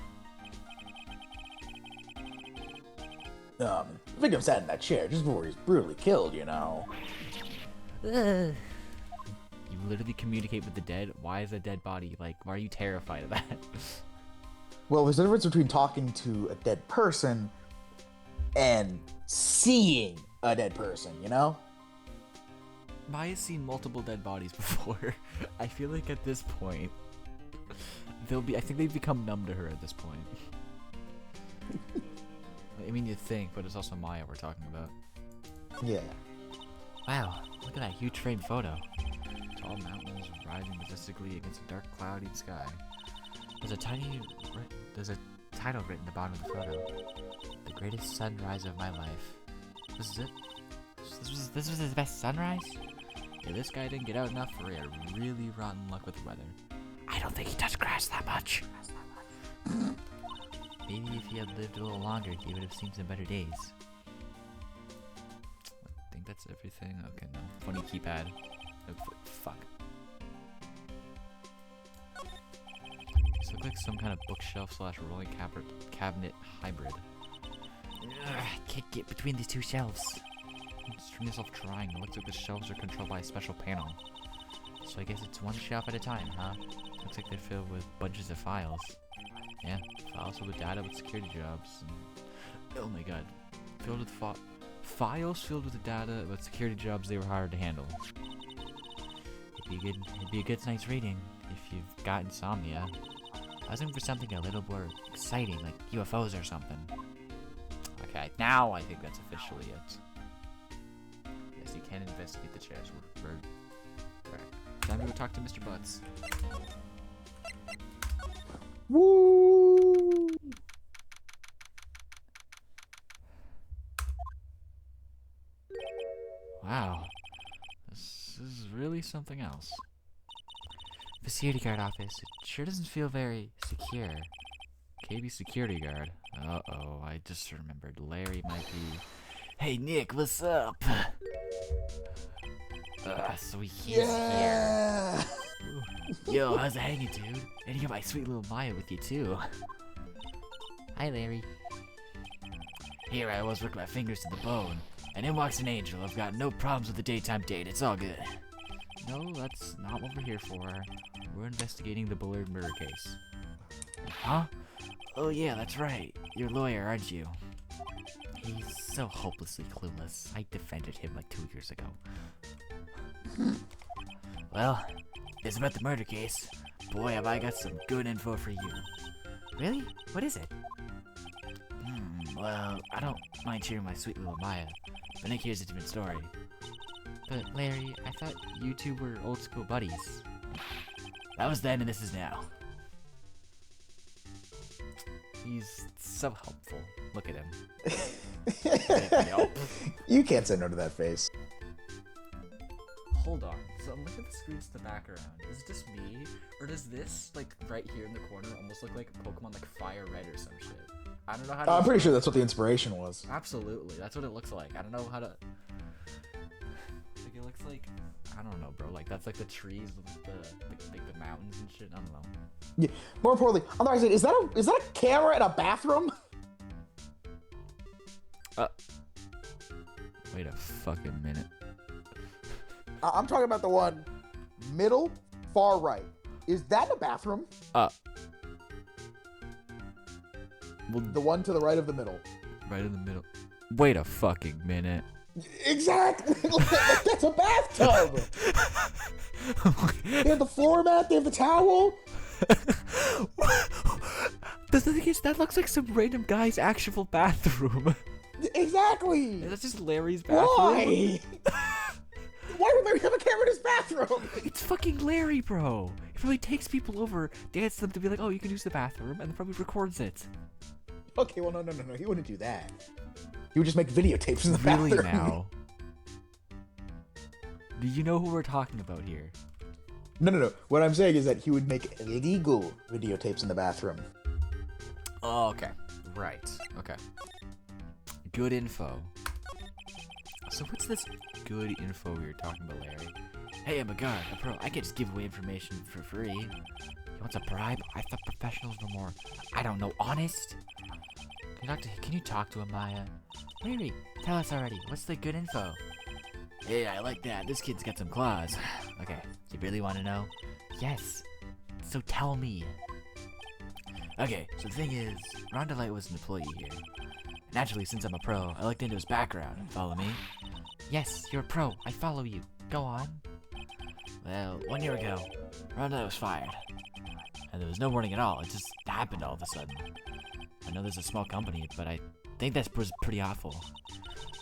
The victim sat in that chair just before he was brutally killed, you know. You literally communicate with the dead? Why is a dead body, like, why are you terrified of that? Well, there's a difference between talking to a dead person and seeing a dead person, you know? Maya's seen multiple dead bodies before. I feel like at this point, I think they've become numb to her at this point. I mean, you'd think, but it's also Maya we're talking about. Yeah. Wow, look at that huge framed photo. Tall mountains rising majestically against a dark, cloudy sky. There's a title written at the bottom of the photo. The greatest sunrise of my life. This is it? This was his best sunrise? Yeah, this guy didn't get out enough for a really rotten luck with the weather. I don't think he touched grass that much. Maybe if he had lived a little longer, he would have seen some better days. I think that's everything. Okay, no. Funny keypad. Oh, fuck. This looks like some kind of bookshelf / rolling cabinet hybrid. Ugh, can't get between these two shelves. String this off trying. It looks like the shelves are controlled by a special panel. So I guess it's one shelf at a time, huh? Looks like they're filled with bunches of files. Yeah, files filled with data with security jobs. And, oh my god. Filled with files filled with the data about security jobs they were hired to handle. It'd be a good night's reading if you've got insomnia. I was looking for something a little more exciting, like UFOs or something. Okay, now I think that's officially it. Yes, you can investigate the chairs. We're correct. Time to go talk to Mr. Butts. Woo! Wow. This is really something else. The security guard office. It sure doesn't feel very secure. KB security guard. Uh-oh, I just remembered. Larry might be... Hey, Nick, what's up? So he's here. Yo, how's it hanging, dude? And you got my sweet little Maya with you, too. Hi, Larry. Here I was working my fingers to the bone, and in walks an angel. I've got no problems with the daytime date. It's all good. No, that's not what we're here for. We're investigating the Bullard murder case. Huh? Oh yeah, that's right. You're a lawyer, aren't you? He's so hopelessly clueless. I defended him like 2 years ago. Well, it's about the murder case. Boy, have I got some good info for you. Really? What is it? Well, I don't mind cheering my sweet little Maya, but Nick here's a different story. But Larry, I thought you two were old school buddies. That was then and this is now. He's so helpful. Look at him. Yup. You can't say no to that face. Hold on. So I'm looking at the screens in the background. Is it just me? Or does this, like, right here in the corner almost look like a Pokemon, like, Fire Red or some shit? I don't know how to... I'm pretty sure that's what the inspiration was. Absolutely. That's what it looks like. I don't know how to... Like, it looks like... I don't know, bro. Like, that's, like, the trees with the mountains and shit. I don't know. Yeah. More importantly, on the right side, is that a camera in a bathroom? Wait a fucking minute. I'm talking about the one middle, far right. Is that a bathroom? Well, The one to the right of the middle. right in the middle. Wait a fucking minute. Exactly. That's a bathtub. They have the floor mat. They have the towel. The thing is, that looks like some random guy's actual bathroom. Exactly. That's just Larry's bathroom. Why? Why would Larry have a camera in his bathroom? It's fucking Larry, bro. He probably takes people over, dates them to be like, oh, you can use the bathroom, and then probably records it. Okay, well, no. He wouldn't do that. He would just make videotapes in the Really bathroom. now? Do you know who we're talking about here? No. What I'm saying is that he would make illegal videotapes in the bathroom. Oh, okay. Right. Okay. Good info. So what's this good info we were talking about, Larry? Hey, I'm a guard, a pro. I can just give away information for free. You want a bribe? I thought professionals were more, I don't know, honest? Can you talk to him, Maya? Larry, tell us already. What's the good info? Hey, I like that. This kid's got some claws. Okay, you really want to know? Yes. So tell me. Okay, so the thing is, Rondelight was an employee here. Naturally, since I'm a pro, I looked into his background. Follow me? Yes, you're a pro. I follow you. Go on. Well, 1 year ago, Rondelight was fired. And there was no warning at all. It just happened all of a sudden. I know there's a small company, but I think that was pretty awful.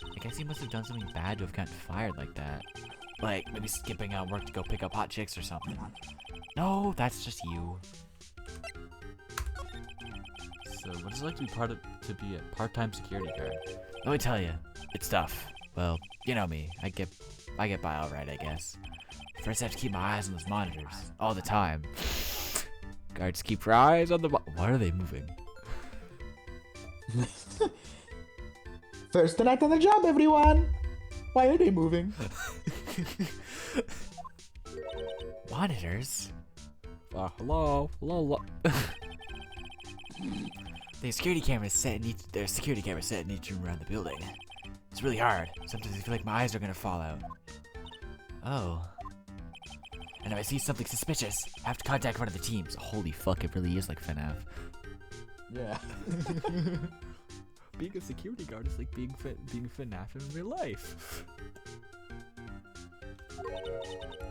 I guess he must have done something bad to have gotten fired like that. Like, maybe skipping out work to go pick up hot chicks or something. No, that's just you. So, what is it like to be a part-time security guard? Let me tell you, it's tough. Well, you know me. I get by all right, I guess. First, I have to keep my eyes on those monitors all the time. Guards, keep your eyes on the. Why are they moving? First night on the job, everyone. Why are they moving? Monitors? Hello. There's security cameras set in each room around the building. It's really hard. Sometimes I feel like my eyes are gonna fall out. Oh. And if I see something suspicious, I have to contact one of the teams. Holy fuck, it really is like FNAF. Yeah. Being a security guard is like being FNAF in real life.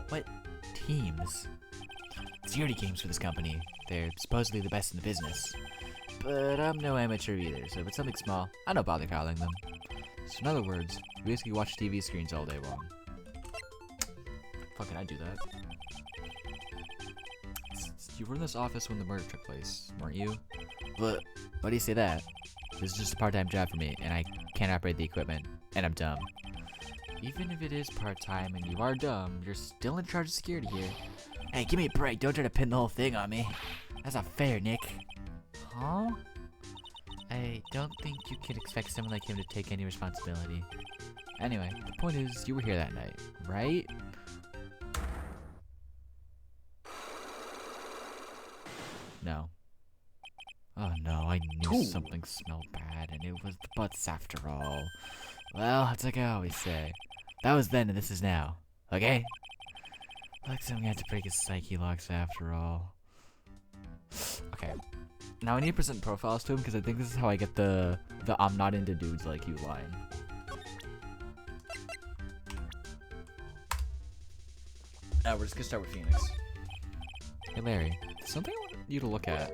What teams? Security games for this company. They're supposedly the best in the business. But I'm no amateur either, so if it's something small, I don't bother calling them. So in other words, we basically watch TV screens all day long. Fucking I do that. You were in this office when the murder took place, weren't you? But why do you say that? This is just a part-time job for me, and I can't operate the equipment, and I'm dumb. Even if it is part-time and you are dumb, you're still in charge of security here. Hey, give me a break, don't try to pin the whole thing on me. That's not fair, Nick. Huh? I don't think you can expect someone like him to take any responsibility. Anyway, the point is, you were here that night, right? No. Oh no, I knew something smelled bad, and it was the butts after all. Well, it's like I always say. That was then, and this is now. Okay? Like someone had to break his psyche locks after all. Okay. Now I need to present profiles to him, because I think this is how I get the I'm not into dudes like you line. We're just gonna start with Phoenix. Hey Larry, something I want you to look at.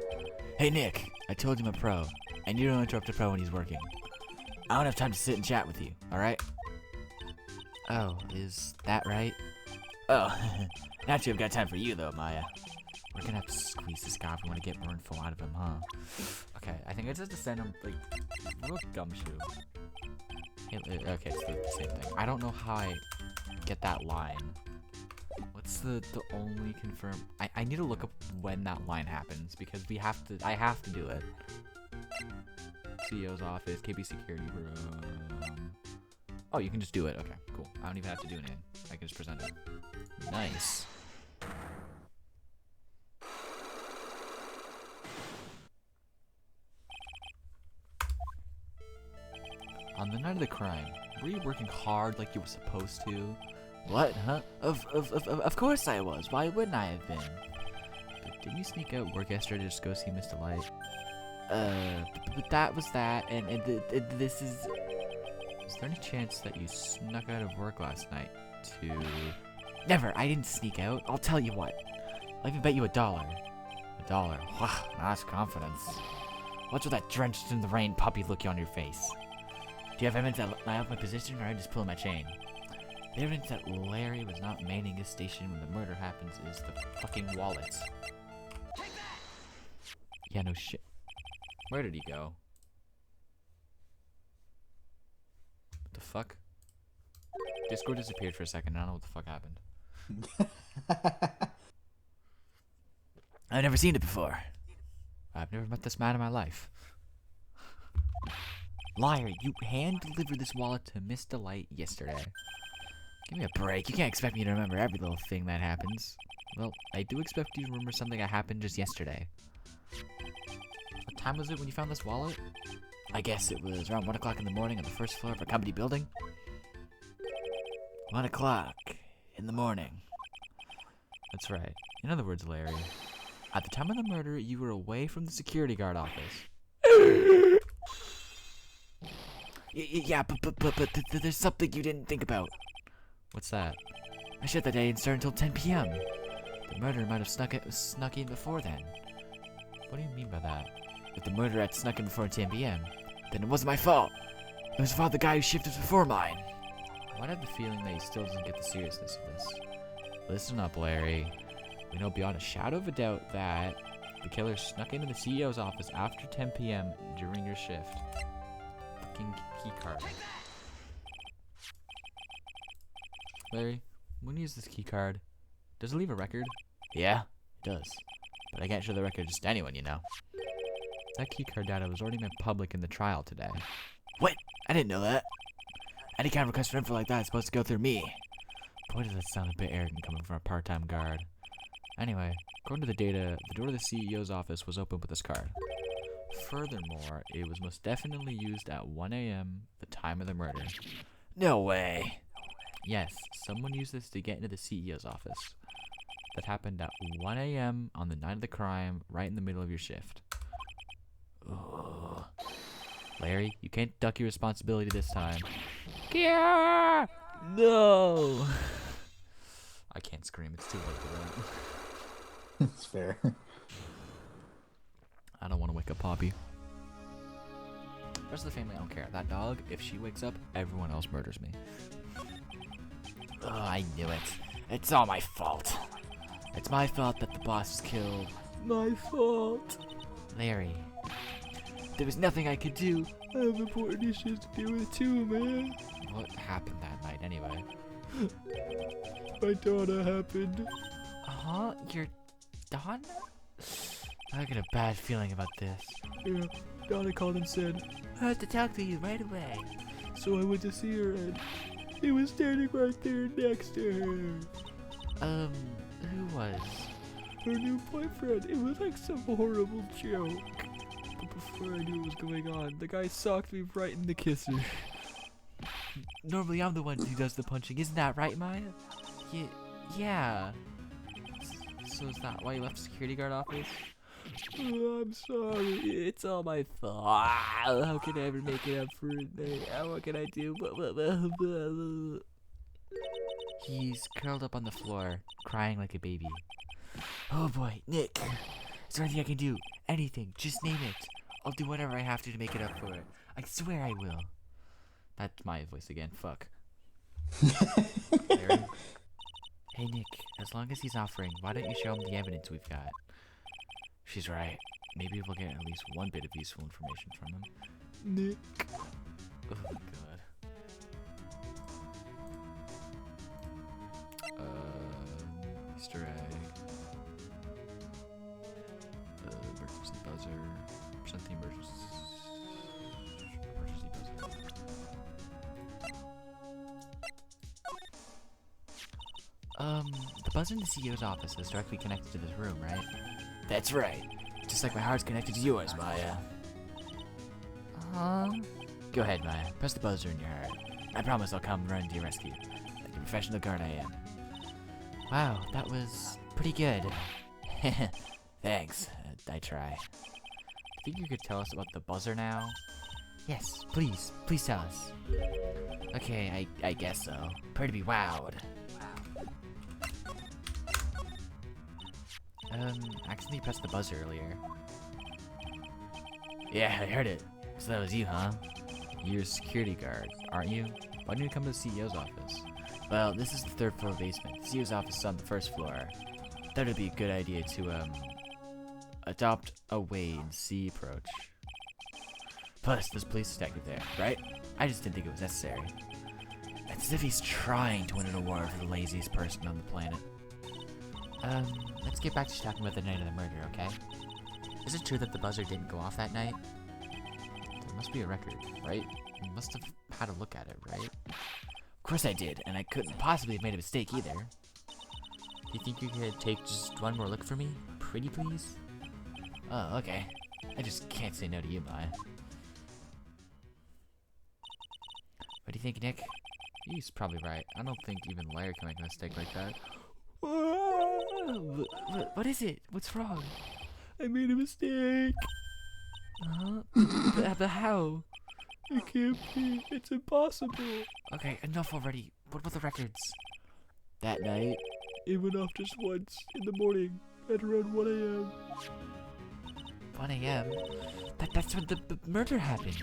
Hey Nick, I told you I'm a pro, and you don't interrupt a pro when he's working. I don't have time to sit and chat with you, alright? Oh, is that right? Oh, not sure I've got time for you though, Maya. We're gonna have to squeeze this guy if we want to get more info out of him, huh? Okay, I think I just have to send him, like, a little gumshoe. Okay, it's the same thing. I don't know how I get that line. What's the only confirm? I need to look up when that line happens, because I have to do it. CEO's office, KB security room. Oh, you can just do it. Okay, cool. I don't even have to do anything. I can just present it. Nice. On the night of the crime, were you working hard like you were supposed to? What, huh? Of course I was. Why wouldn't I have been? But didn't you sneak out work yesterday to just go see Mr. Light? But that was that, and this is... Is there any chance that you snuck out of work last night to... Never, I didn't sneak out. I'll tell you what. I'll even bet you $1. $1? Wow, nice confidence. What's with that drenched in the rain puppy look on your face? Do you have evidence that I have my position, or I just pull my chain? The evidence that Larry was not manning his station when the murder happens is the fucking wallets. Yeah, no shit. Where did he go? What the fuck? Discord disappeared for a second. I don't know what the fuck happened. I've never seen it before. I've never met this man in my life. Liar, you hand-delivered this wallet to Mr. Light yesterday. Give me a break. You can't expect me to remember every little thing that happens. Well, I do expect you to remember something that happened just yesterday. What time was it when you found this wallet? I guess it was around 1 o'clock in the morning on the first floor of a company building. 1 o'clock in the morning. That's right. In other words, Larry, at the time of the murder, you were away from the security guard office. Yeah, but there's something you didn't think about. What's that? I said that I didn't start until 10 p.m. The murderer might have snuck in before then. What do you mean by that? If the murderer had snuck in before 10 p.m., then it wasn't my fault. It was the guy who shifted before mine. Why do I have the feeling that he still doesn't get the seriousness of this? Listen up, Larry. We know beyond a shadow of a doubt that the killer snuck into the CEO's office after 10 p.m. during your shift. Fucking key card. Larry, when you use this key card, does it leave a record? Yeah, it does. But I can't show the record just to anyone, you know. That key card data was already made public in the trial today. What? I didn't know that. Any kind of request for info like that is supposed to go through me. Boy, does that sound a bit arrogant coming from a part-time guard. Anyway, according to the data, the door to the CEO's office was open with this card. Furthermore, it was most definitely used at 1 a.m., the time of the murder. No way! Yes, someone used this to get into the CEO's office. That happened at 1 a.m. on the night of the crime, right in the middle of your shift. Ugh. Larry, you can't duck your responsibility this time. Yeah! No! I can't scream, it's too late for that. It's fair. I don't want to wake up Poppy. The rest of the family, I don't care. That dog, if she wakes up, everyone else murders me. Oh, I knew it. It's all my fault. It's my fault that the boss was killed. My fault. Larry, there was nothing I could do. I have important issues to deal with too, man. What happened that night anyway? My daughter happened. Huh? Your Donna? I get a bad feeling about this. Yeah, Donna called and said, I have to talk to you right away. So I went to see her and he was standing right there next to her. Who was? Her new boyfriend. It was like some horrible joke. But before I knew what was going on, the guy socked me right in the kisser. Normally I'm the one who does the punching, isn't that right, Maya? Yeah. So is that why you left the security guard office? Oh, I'm sorry. It's all my fault. How can I ever make it up for it? What can I do? He's curled up on the floor, crying like a baby. Oh boy, Nick. Is there anything I can do? Anything. Just name it. I'll do whatever I have to make it up for it. I swear I will. That's my voice again. Fuck. Larry? Hey, Nick. As long as he's offering, why don't you show him the evidence we've got? She's right. Maybe we'll get at least one bit of useful information from him. Nick. Oh, God. Easter egg. Emergency buzzer. Present the emergency buzzer. The buzzer in the CEO's office is directly connected to this room, right? That's right. Just like my heart's connected to yours, Maya. Go ahead, Maya. Press the buzzer in your heart. I promise I'll come run to your rescue. Like the professional guard I am. Wow, that was pretty good. Thanks. I try. Think you could tell us about the buzzer now? Yes, please. Please tell us. Okay, I guess so. Pray to be wowed. Accidentally pressed the buzzer earlier. Yeah, I heard it. So that was you, huh? You're a security guard, aren't you? Why didn't you come to the CEO's office? Well, this is the third floor basement. The CEO's office is on the first floor. Thought it'd be a good idea to, adopt a wait-and-see approach. Plus, there's a police detective there, right? I just didn't think it was necessary. It's as if he's trying to win an award for the laziest person on the planet. Let's get back to talking about the night of the murder, okay? Is it true that the buzzer didn't go off that night? There must be a record, right? You must have had a look at it, right? Of course I did, and I couldn't possibly have made a mistake either. Do you think you could take just one more look for me? Pretty please? Oh, okay. I just can't say no to you, Maya. What do you think, Nick? He's probably right. I don't think even Larry can make a mistake like that. What is it? What's wrong? I made a mistake. But how? It can't be. It's impossible. Okay, enough already. What about the records? That night, it went off just once in the morning at around 1 a.m. 1 a.m.? That's when the murder happened.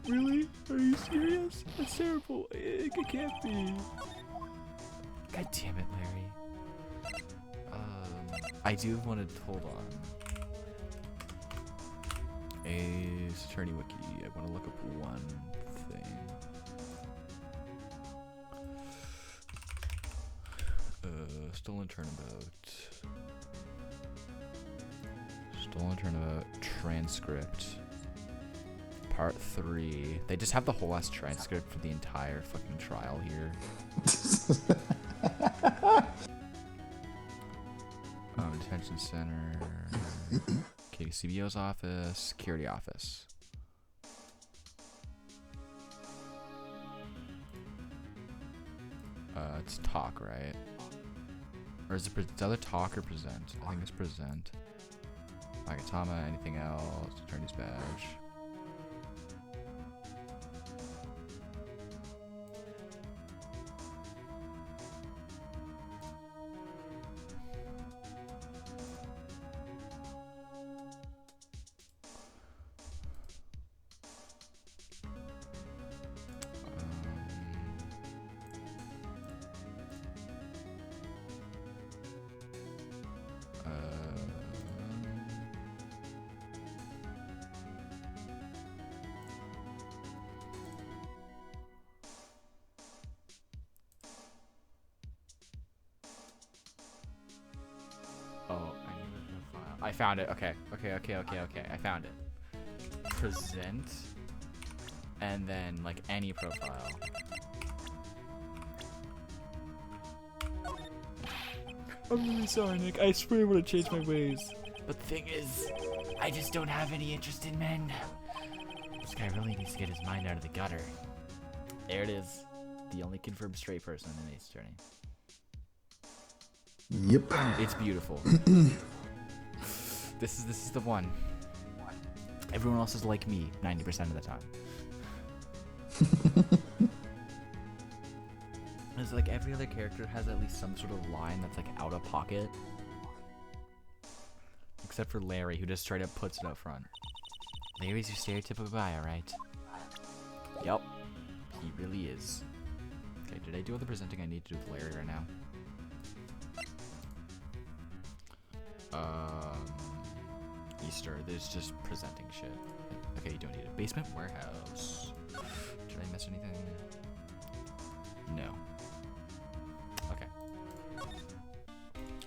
Really? Are you serious? That's terrible. It can't be. God damn it, Larry. I do want to hold on. Ace Attorney Wiki. I want to look up one thing. Stolen Turnabout. Stolen Turnabout transcript. Part 3. They just have the whole ass transcript for the entire fucking trial here. Detention center. Okay, CBO's office, security office. It's talk, right? Or is it either talk or present? I think it's present. Nakatama, anything else? Attorney's badge. I found it. Okay. I found it. Present. And then, like, any profile. I'm really sorry, Nick. I swear I want to change my ways. But the thing is, I just don't have any interest in men. This guy really needs to get his mind out of the gutter. There it is. The only confirmed straight person in Ace Attorney. Yep. It's beautiful. This is the one. Everyone else is like me 90% of the time. It's like every other character has at least some sort of line that's like out of pocket. Except for Larry, who just straight up puts it up front. Larry's your stereotypical guy, alright? Yup. He really is. Okay, did I do all the presenting I need to do with Larry right now? Easter, there's just presenting shit. Okay, you don't need it. Basement warehouse. Did I miss anything? No. Okay.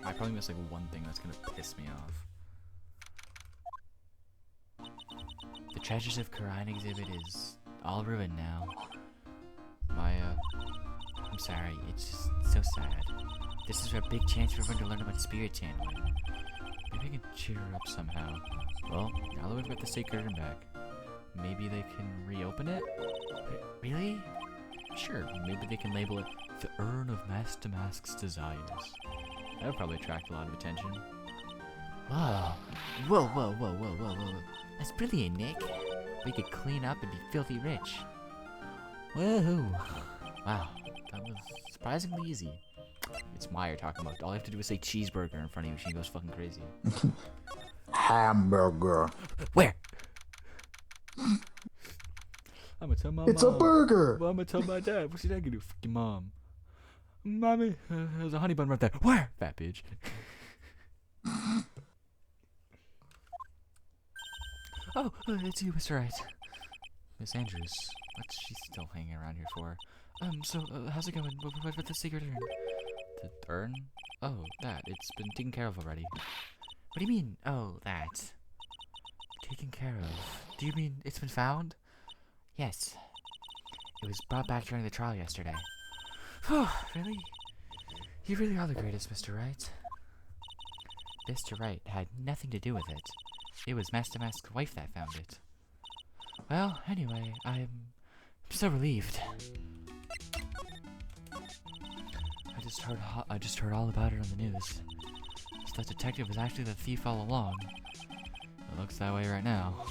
I probably missed like one thing that's gonna piss me off. The Treasures of Khura'in exhibit is all ruined now. I'm sorry, it's just so sad. This is our big chance for everyone to learn about spirit channeling. Maybe I can cheer her up somehow. Well, now that we've got the sacred urn back, maybe they can reopen it? Really? Sure, maybe they can label it the Urn of Master Mask's Desires. That would probably attract a lot of attention. Whoa. Whoa. That's brilliant, Nick. We could clean up and be filthy rich. Woohoo. Wow, that was surprisingly easy. It's Meyer talking about. All I have to do is say cheeseburger in front of you, she goes fucking crazy. Hamburger. Where? I'm gonna tell my It's mom. a burger. Well, I'm gonna tell my dad. What's that gonna do? Fucking mom. Mommy, there's a honey bun right there. Where? Fat bitch. Oh, it's you, Mr. Wright. Miss Andrews. What's she still hanging around here for? How's it going? What with the secret urn? The urn? Oh, that. It's been taken care of already. What do you mean? Oh, that. Taken care of. Do you mean it's been found? Yes. It was brought back during the trial yesterday. Really? You really are the greatest, Mr. Wright. Mr. Wright had nothing to do with it. It was Master Mask's wife that found it. Well, anyway, I'm so relieved. I just heard all about it on the news. So that detective was actually the thief all along. It looks that way right now.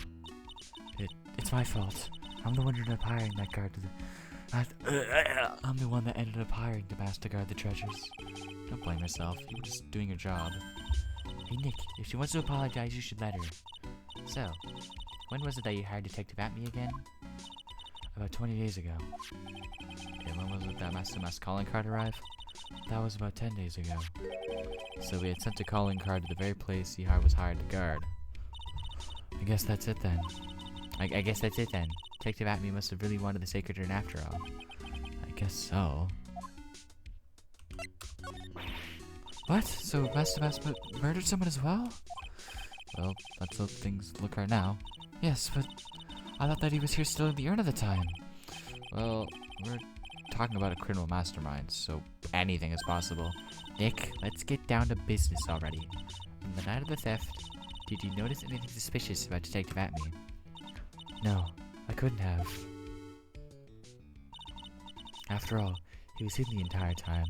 It's my fault. I'm the one who ended up hiring that guard to the... I'm the one that ended up hiring the master to guard the treasures. Don't blame yourself. You were just doing your job. Hey Nick, if she wants to apologize, you should let her. So, when was it that you hired Detective Atme again? About 20 days ago. And when was it that Master Mask calling card arrived? That was about 10 days ago. So we had sent a calling card to the very place he was hired to guard. I guess that's it then. I guess that's it then. Detective Atme must have really wanted the sacred urn after all. I guess so. What? So Master Mask murdered someone as well? Well, that's how things look right now. Yes, but I thought that he was here still in the urn at the time. Well, we're talking about a criminal mastermind, so anything is possible. Nick, let's get down to business already. On the night of the theft, did you notice anything suspicious about Detective Atme? No, I couldn't have. After all, he was hidden the entire time.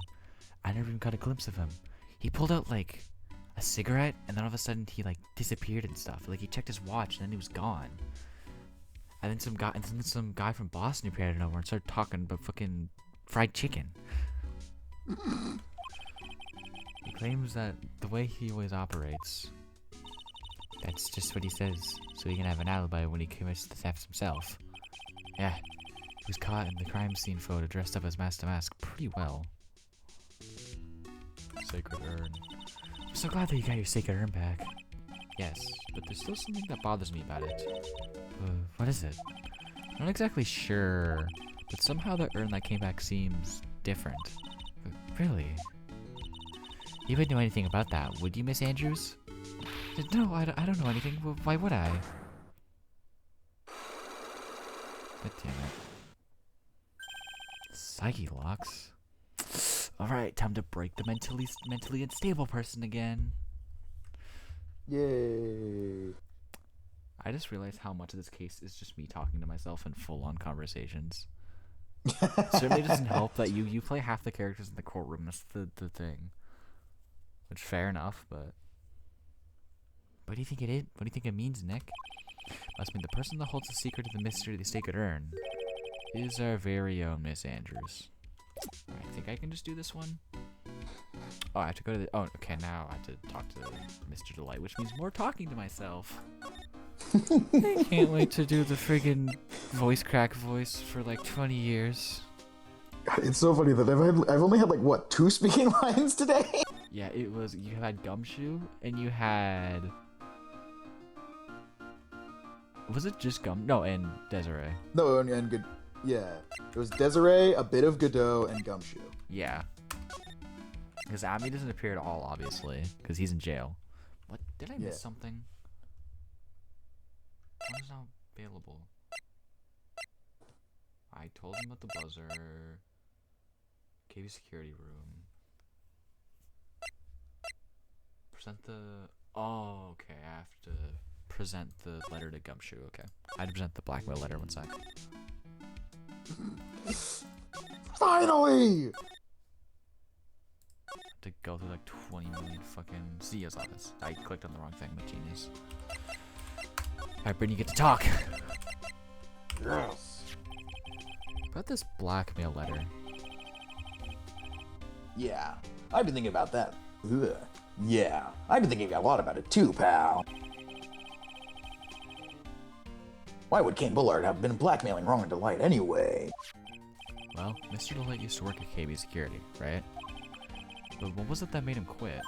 I never even got a glimpse of him. He pulled out, like, a cigarette, and then all of a sudden he, like, disappeared and stuff. Like, he checked his watch, and then he was gone. And then some guy from Boston appeared out of nowhere and started talking about fucking fried chicken. He claims that the way he always operates, that's just what he says, so he can have an alibi when he commits the thefts himself. Yeah, he was caught in the crime scene photo dressed up as Master Mask pretty well. Sacred urn. I'm so glad that you got your sacred urn back. Yes, but there's still something that bothers me about it. What is it? I'm not exactly sure, but somehow the urn that came back seems different. Really? You wouldn't know anything about that, would you, Miss Andrews? No, I don't know anything. Why would I? God damn it. Psyche locks. Alright, time to break the mentally unstable person again. Yay. I just realized how much of this case is just me talking to myself in full-on conversations. Certainly doesn't help that you play half the characters in the courtroom. That's the thing. Which, fair enough, but... What do you think it is? What do you think it means, Nick? Must mean the person that holds the secret of the mystery of the sacred urn is our very own Miss Andrews. I think I can just do this one. Oh, I have to go to the... Oh, okay, now I have to talk to Mr. Delight, which means more talking to myself. I can't wait to do the friggin' voice crack voice for like 20 years. It's so funny that I've only had like what 2 speaking lines today. Yeah, it was. You had Gumshoe and you had. Was it just Gum? No, and Desiree. No, and good. Yeah, it was Desiree, a bit of Godot, and Gumshoe. Yeah. Because Abby doesn't appear at all, obviously, because he's in jail. What? Did I miss something? What is not available? I told him about the buzzer. KB security room. Present the... Oh, okay. I have to present the letter to Gumshoe. Okay. I had to present the blackmail letter. One sec. Finally! To go through like 20 million fucking CEO's office. I clicked on the wrong thing. I'm a genius. Alright, Brittany, you get to talk. Yes. About this blackmail letter. Yeah, I've been thinking about that. Ugh. Yeah, I've been thinking a lot about it too, pal. Why would Kane Bullard have been blackmailing Wrong and Delight anyway? Well, Mr. Delight used to work at KB Security, right? But what was it that made him quit?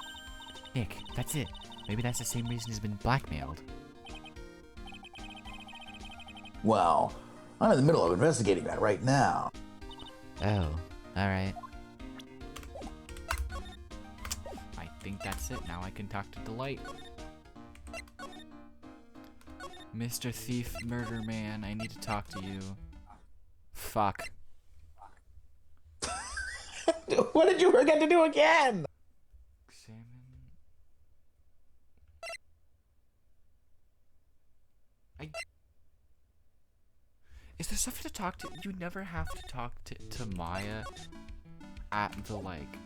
Nick, that's it. Maybe that's the same reason he's been blackmailed. Well, I'm in the middle of investigating that right now. Oh, alright. I think that's it. Now I can talk to Delight. Mr. Thief Murder Man, I need to talk to you. Fuck. What did you forget to do again? Examine. Is there something to talk to? You never have to talk to Maya at the, like,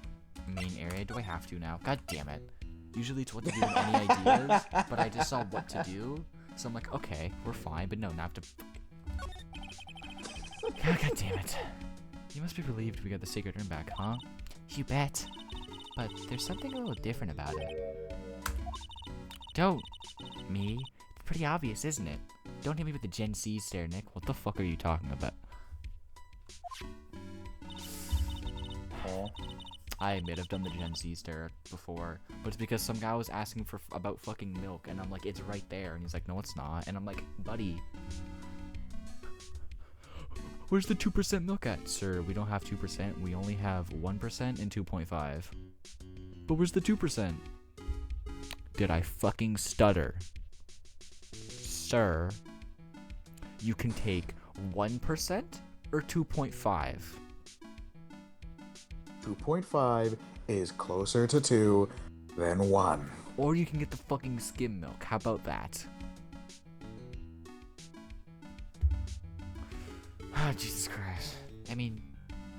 main area. Do I have to now? God damn it. Usually it's what to do with any ideas, but I just saw what to do. So I'm like, okay, we're fine, but no, now I have to... God damn it. You must be relieved we got the sacred urn back, huh? You bet. But there's something a little different about it. Don't. Me? It's pretty obvious, isn't it? Don't hit me with the Gen Z stare, Nick. What the fuck are you talking about? Oh. I admit I've done the Gen Z stare before, but it's because some guy was asking for about fucking milk, and I'm like, it's right there, and he's like, no, it's not, and I'm like, buddy, where's the 2% milk at? Sir, we don't have 2%, we only have 1% and 2.5. But where's the 2%? Did I fucking stutter? Sir, you can take 1% or 2.5. 2.5 is closer to 2 than 1. Or you can get the fucking skim milk. How about that? Oh, Jesus Christ. I mean,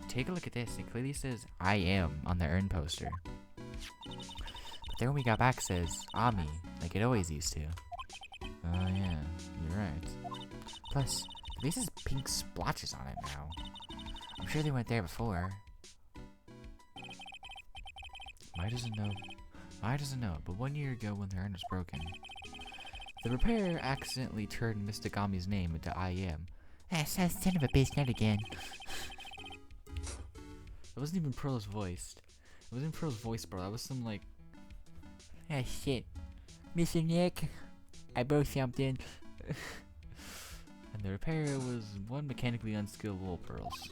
take a look at this. It clearly says I am on the urn poster. But then when we got back, it says Ami, like it always used to. Oh, yeah, you're right. Plus, the base has pink splotches on it now. I'm sure they weren't there before. Maya doesn't know, but 1 year ago when the urn was broken, the repairer accidentally turned Mystigami's name into I am. Sounds son of a bitch, not again. That wasn't even Pearl's voice. It wasn't Pearl's voice, bro. That was some like... Ah, shit. Mr. Nick, I broke something. And the repairer was one mechanically unskilled little Pearls.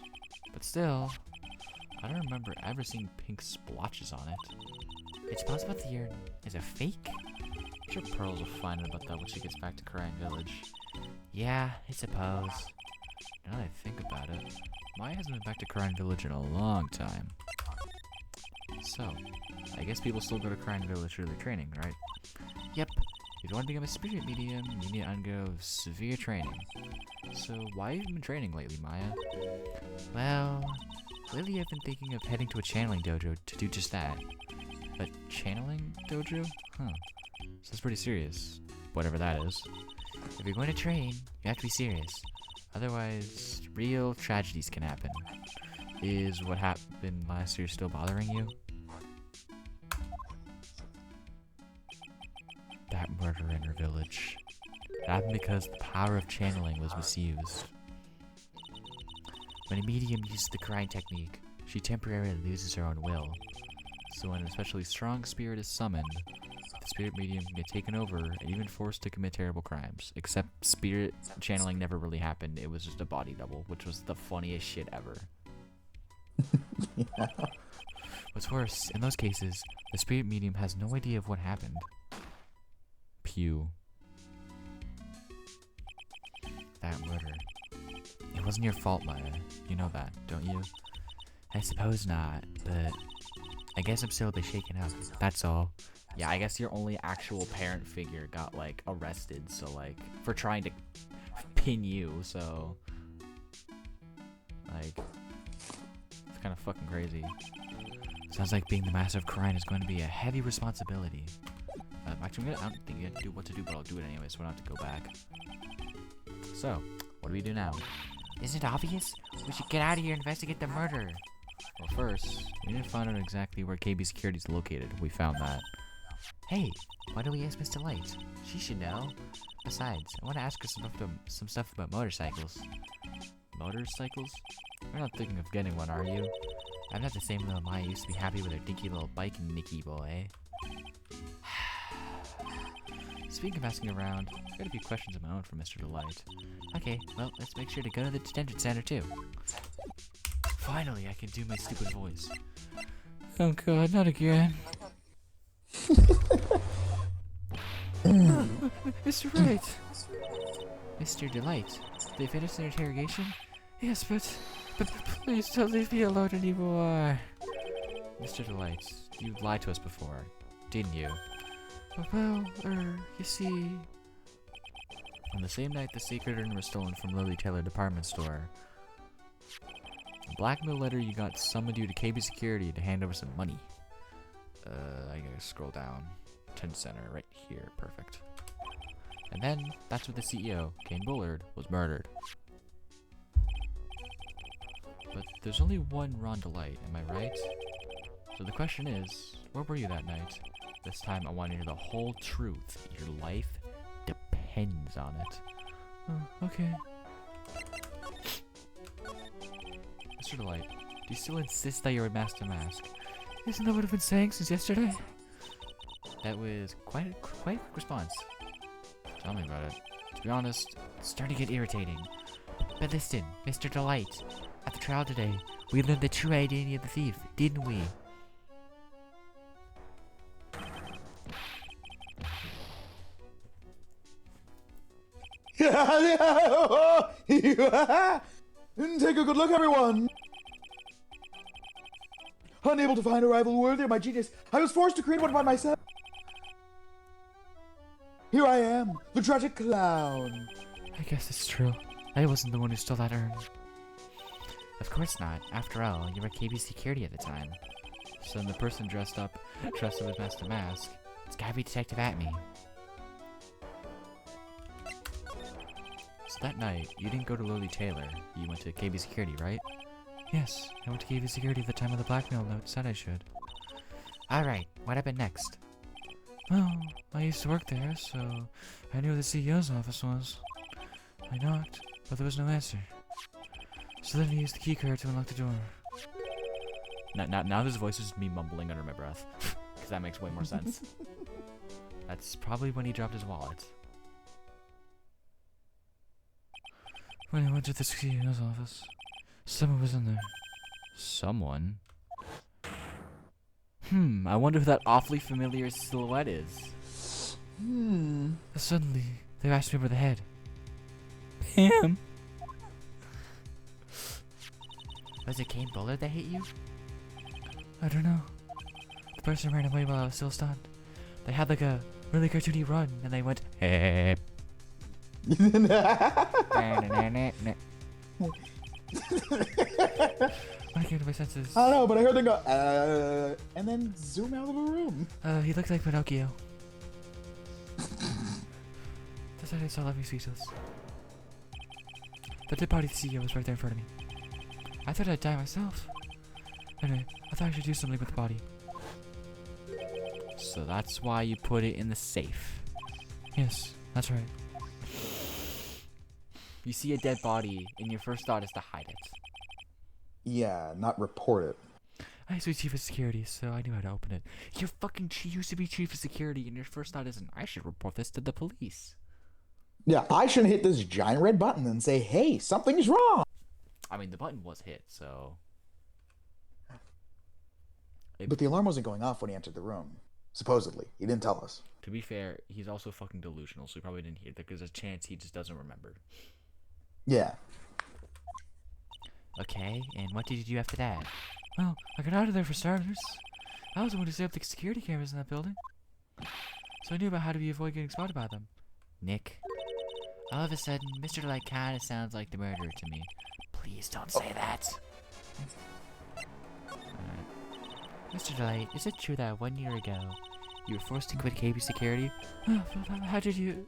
But still, I don't remember ever seeing pink splotches on it. It's possible the urn is a fake? I'm sure Pearls will find out about that when she gets back to Crying Village. Yeah, I suppose. Now that I think about it, Maya hasn't been back to Crying Village in a long time. So, I guess people still go to Crying Village for their training, right? Yep. If you want to become a spirit medium, you need to undergo severe training. So, why have you been training lately, Maya? Well, lately I've been thinking of heading to a channeling dojo to do just that. A channeling dojo? Huh. So that's pretty serious. Whatever that is. If you're going to train, you have to be serious. Otherwise, real tragedies can happen. Is what happened last year still bothering you? That murder in her village. happened because the power of channeling was misused. When a medium uses the crying technique, she temporarily loses her own will. So when an especially strong spirit is summoned, the spirit medium can get taken over and even forced to commit terrible crimes. Except spirit channeling never really happened, it was just a body double, which was the funniest shit ever. Yeah. What's worse, in those cases, the spirit medium has no idea of what happened. Pew. That murder. It wasn't your fault, Maya. You know that, don't you? I suppose not, but I guess I'm still a bit shaken up. That's all. Yeah, I guess your only actual parent figure got, like, arrested, so, like, for trying to pin you, so... Like... It's kind of fucking crazy. Sounds like being the master of crime is going to be a heavy responsibility. Actually, I don't think you have to do what to do, but I'll do it anyway, so we don't have to go back. So, what do we do now? Isn't it obvious? We should get out of here and investigate the murder. Well, first, we need to find out exactly where KB Security is located. We found that. Hey, why don't we ask Miss Delight? She should know. Besides, I want to ask her some stuff about motorcycles. Motorcycles? You're not thinking of getting one, are you? I'm not the same little Maya used to be happy with her dinky little bike, Nicky boy. Speaking of asking around, I've got a few questions of my own for Mr. Delight. Okay, well, let's make sure to go to the detention center too. Finally, I can do my stupid voice. Oh god, not again. Mr. Wright! Mr. Delight, they finished their interrogation? Yes, but please don't leave me alone anymore. Mr. Delight, you lied to us before, didn't you? Well, you see... On the same night the secret urn was stolen from Lily Taylor department store, a blackmail letter you got summoned you to KB Security to hand over some money. I gotta scroll down. Detention center, right here, perfect. And then, that's where the CEO, Kane Bullard, was murdered. But there's only one Ron Delight, am I right? So the question is, where were you that night? This time I want to hear the whole truth. Your life depends on it. Oh, okay. Mr. Delight, do you still insist that you're a master mask? Isn't that what I've been saying since yesterday? That was quite a quick response. Tell me about it. To be honest, it's starting to get irritating. But listen, Mr. Delight, at the trial today, we learned the true identity of the thief, didn't we? Take a good look, everyone! Unable to find a rival worthy of my genius, I was forced to create one by myself. Here I am, the tragic clown. I guess it's true. I wasn't the one who stole that urn. Of course not. After all, you were KB Security at the time. So then the person dressed up with Master Mask, it's gotta be Detective Atme. So that night, you didn't go to Lily Taylor. You went to KB Security, right? Yes, I went to KB Security at the time of the blackmail note. Said I should. Alright, what happened next? Well, I used to work there, so I knew where the CEO's office was. I knocked, but there was no answer. So then I used the keycard to unlock the door. Now this voice is me mumbling under my breath. Because that makes way more sense. That's probably when he dropped his wallet. When I went to the CEO's office, someone was in there. Someone? I wonder who that awfully familiar silhouette is. Suddenly, they asked me over the head. Pam! Was it Kane Bullard that hit you? I don't know. The person ran away while I was still stunned. They had like a really cartoony run, and they went, hey. When I came to my senses, I don't know, but I heard them go, and then zoom out of the room. He looked like Pinocchio. That's how I saw me speechless. The dead body of the CEO was right there in front of me. I thought I'd die myself. Anyway, I thought I should do something with the body. So that's why you put it in the safe. Yes, that's right. You see a dead body, and your first thought is to hide it. Yeah, not report it. I used to be chief of security, so I knew how to open it. You used to be chief of security, and your first thought isn't, I should report this to the police. Yeah, I shouldn't hit this giant red button and say, hey, something's wrong. I mean, the button was hit, so... But the alarm wasn't going off when he entered the room. Supposedly. He didn't tell us. To be fair, he's also fucking delusional, so he probably didn't hear that. There's a chance he just doesn't remember. Yeah. Okay, and what did you do after that? Well, I got out of there for starters. I was the one who set up the security cameras in that building. So I knew about how to avoid getting spotted by them. Nick. All of a sudden, Mr. Delight kinda sounds like the murderer to me. Please don't say that. Mr. Delight, is it true that 1 year ago, you were forced to quit KB security? How did you...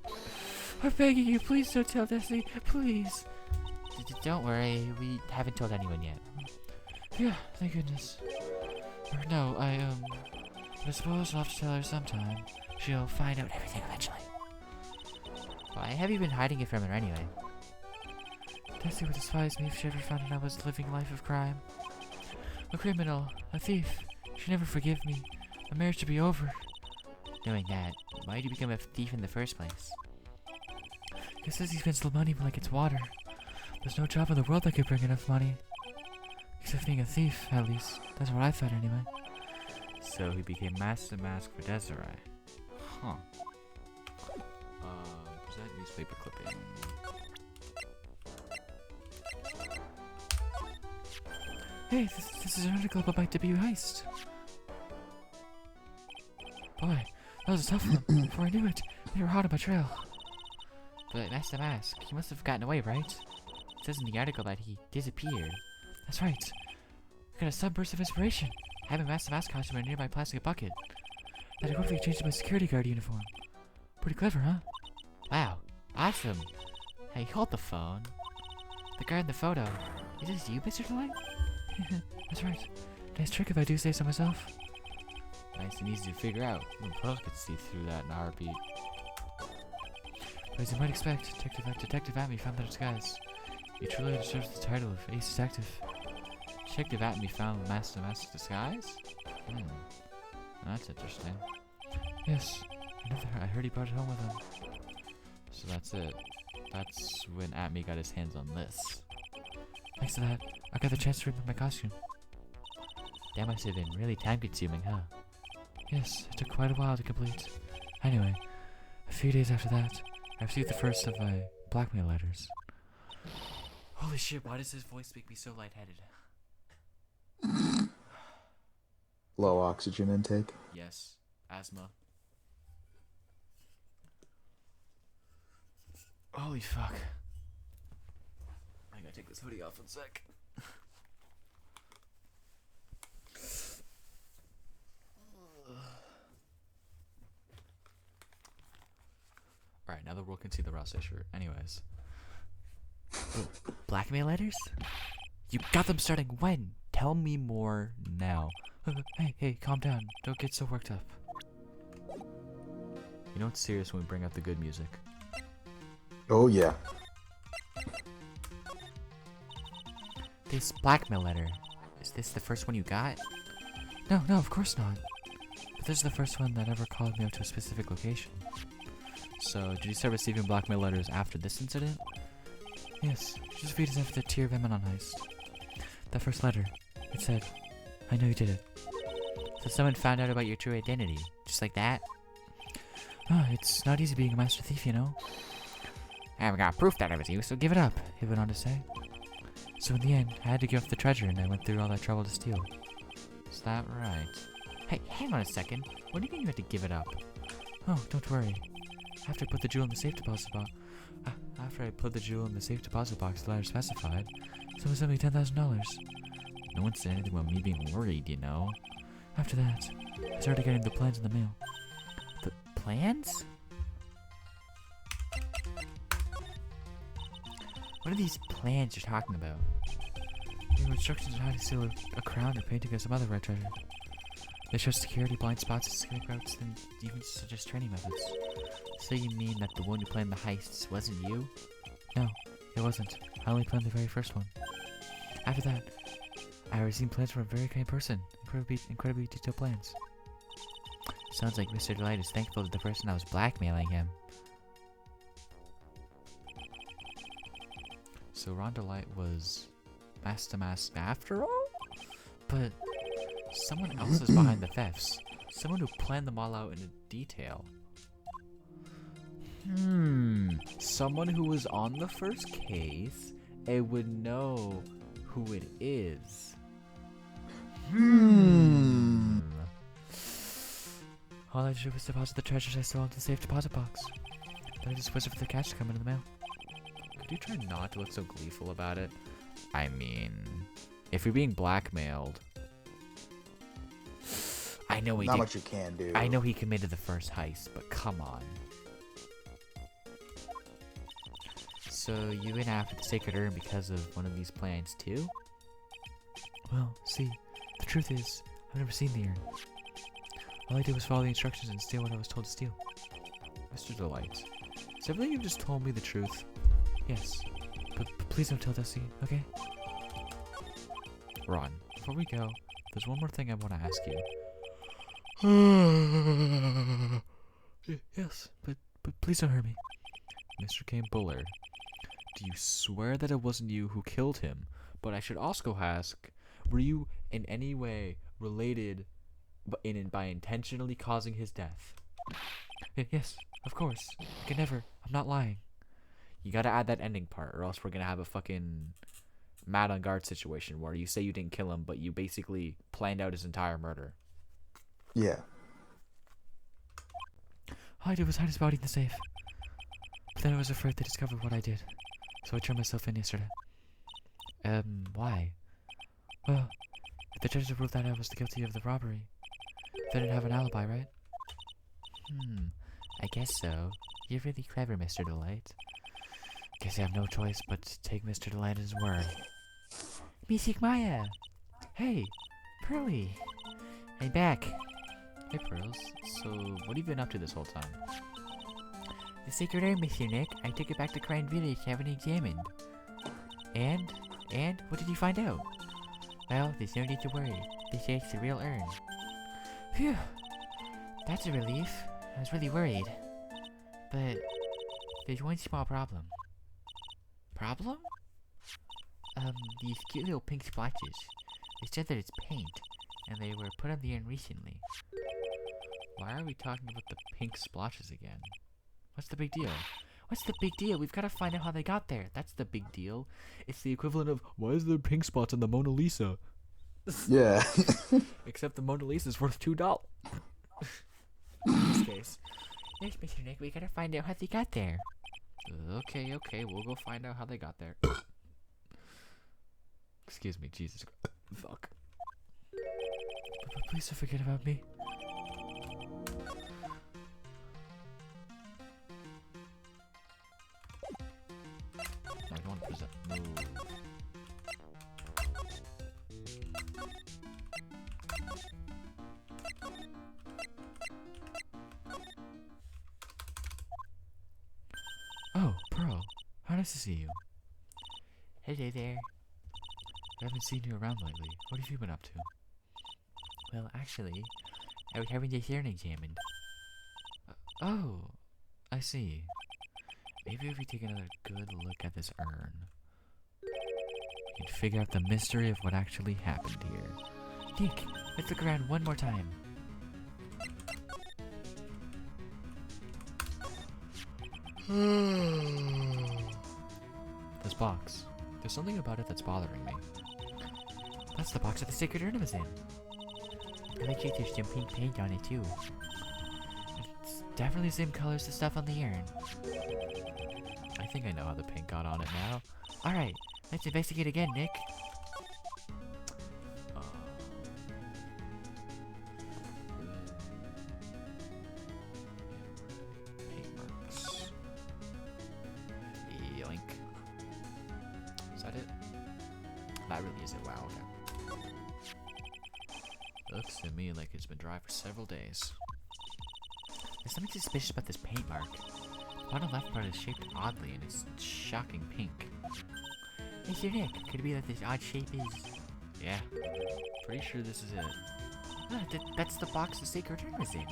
I'm begging you, please don't tell Destiny, please. Don't worry, we haven't told anyone yet. Yeah, thank goodness. Or no, I suppose I'll have to tell her sometime. She'll find out everything eventually. Why have you been hiding it from her anyway? Destiny would despise me if she ever found out I was living a life of crime. A criminal, a thief. She'd never forgive me. The marriage should be over. Knowing that, why did you become a thief in the first place? He says he spends the money like it's water. There's no job in the world that could bring enough money. Except being a thief, at least. That's what I thought anyway. So he became Master Mask for Desiree. Huh. Present newspaper clipping. Hey, this is an article about my debut heist. Boy, that was a tough one. Before I knew it, they were hot on my trail. But Master Mask, he must have gotten away, right? It says in the article that he disappeared. That's right. I got a sunburst of inspiration. I have a Master Mask costume in a nearby plastic bucket that I quickly changed to my security guard uniform. Pretty clever, huh? Wow, awesome. Hey, hold the phone. The guy in the photo. Is this you, Mr. Delight? That's right. Nice trick if I do say so myself. Nice and easy to figure out. Even pros could see through that in a heartbeat. But as you might expect, Detective Atme found the disguise. He truly deserves the title of Ace Detective. Detective Atme found the Master Mask's disguise? That's interesting. Yes, I heard he brought it home with him. So that's it. That's when Atme got his hands on this. Thanks to that, I got the chance to remove my costume. That must have been really time-consuming, huh? Yes, it took quite a while to complete. Anyway, a few days after that, I received the first of my blackmail letters. Holy shit, why does his voice make me so lightheaded? Low oxygen intake. Yes, asthma. Holy fuck. I gotta take this hoodie off in a sec. Alright, now the world can see the Ross shirt. Anyways. Blackmail letters? You got them starting when? Tell me more now. Hey, calm down. Don't get so worked up. You know it's serious when we bring out the good music. Oh, yeah. This blackmail letter. Is this the first one you got? No, of course not. But this is the first one that ever called me up to a specific location. So, did you start receiving blackmail letters after this incident? Yes, just a few days after the Tier of Eminon heist. That first letter, it said, I know you did it. So someone found out about your true identity, just like that? Oh, it's not easy being a master thief, you know? I haven't got proof that it was you, so give it up, he went on to say. So in the end, I had to give up the treasure and I went through all that trouble to steal. Is that right? Hey, hang on a second. What do you mean you had to give it up? Oh, don't worry. After I put the jewel in the safe deposit box, the letter specified, someone sent me $10,000. No one said anything about me being worried, you know. After that, I started getting the plans in the mail. The plans? What are these plans you're talking about? They were instructions on how to steal a crown or painting of some other red treasure. They show security, blind spots, escape routes, and even suggest training methods. So you mean that the one who planned the heists wasn't you? No, it wasn't. I only planned the very first one. After that, I received plans from a very kind person. Incredibly detailed plans. Sounds like Mr. Delight is thankful to the person I was blackmailing him. So Ron Delight was Master after all? But someone else is behind the thefts. Someone who planned them all out in detail. Someone who was on the first case and would know who it is. All I did was deposit the treasures I stole into the safe deposit box. Then I just waited for the cash to come in the mail. Could you try not to look so gleeful about it? I mean, if you're being blackmailed, I know he Not did. much you can do. I know he committed the first heist, but come on. So you went after the Sacred Urn because of one of these plans too? Well, see, the truth is, I've never seen the urn. All I did was follow the instructions and steal what I was told to steal. Mr. Delight, is everything you've just told me the truth? Yes, but please don't tell Dusty, okay? Ron, before we go, there's one more thing I want to ask you. Yes, but please don't hurt me. Mr. Kane Buller, do you swear that it wasn't you who killed him? But I should also ask, were you in any way related by intentionally causing his death? Yes, of course. I can never. I'm not lying. You gotta add that ending part, or else we're gonna have a fucking mad on guard situation where you say you didn't kill him, but you basically planned out his entire murder. Yeah. All I did was hide his body in the safe. But then I was afraid they discovered what I did. So I turned myself in yesterday. Why? Well, if the judges ruled that I was guilty of the robbery, they didn't have an alibi, right? I guess so. You're really clever, Mr. Delight. Guess I have no choice but to take Mr. Delight at his word. Misik Maya! Hey, Pearly! I'm back! Hey, Pearls. So, what have you been up to this whole time? The Sacred Urn, Mr. Nick. I took it back to Crane Village to have it examined. And? What did you find out? Well, there's no need to worry. They say it's the real urn. Phew! That's a relief. I was really worried. But there's one small problem. Problem? These cute little pink splotches. They said that it's paint, and they were put on the urn recently. Why are we talking about the pink splotches again? What's the big deal? What's the big deal? We've got to find out how they got there. That's the big deal. It's the equivalent of, why is there pink spots on the Mona Lisa? Yeah. Except the Mona Lisa is worth $2. In this case. Yes, Mr. Nick, we gotta find out how they got there. Okay, we'll go find out how they got there. Excuse me, Jesus Christ. Fuck. But please don't forget about me. I don't want to present. Move. Oh, Pearl. How nice to see you. Hello there. I haven't seen you around lately. What have you been up to? Well, actually, I was having this urn examined. Oh, I see. Maybe if we take another good look at this urn, we can figure out the mystery of what actually happened here. Nick, let's look around one more time. This box. There's something about it that's bothering me. That's the box that the Sacred Urn was in. I bet you there's some pink paint on it too. It's definitely the same color as the stuff on the urn. I think I know how the paint got on it now. Alright, let's investigate again, Nick. Paint marks. Yoink. Is that it? That really is it. Wow, okay. Looks to me like it's been dry for several days. There's something suspicious about this paint mark. The bottom left part is shaped oddly and it's shocking pink. Mr. Nick, could it be that this odd shape is... Yeah, pretty sure this is it. That's the box the sacred urn was in.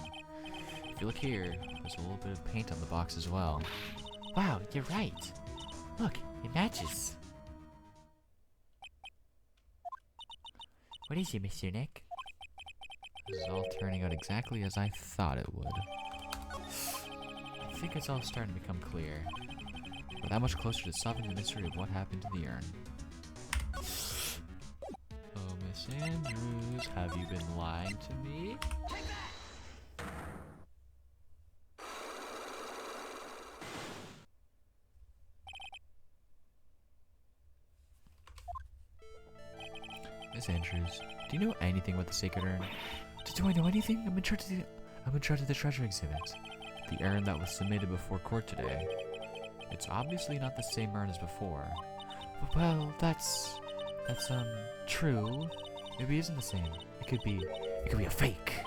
If you look here, there's a little bit of paint on the box as well. Wow, you're right. Look, it matches. What is it, Mr. Nick? This is all turning out exactly as I thought it would. I think it's all starting to become clear. We're that much closer to solving the mystery of what happened to the urn. Oh, Miss Andrews, have you been lying to me? Miss Andrews, do you know anything about the sacred urn? Do I know anything? I'm in charge of the treasure exhibit. The urn that was submitted before court today. It's obviously not the same urn as before. Well, that's true. Maybe it isn't the same. It could be a fake.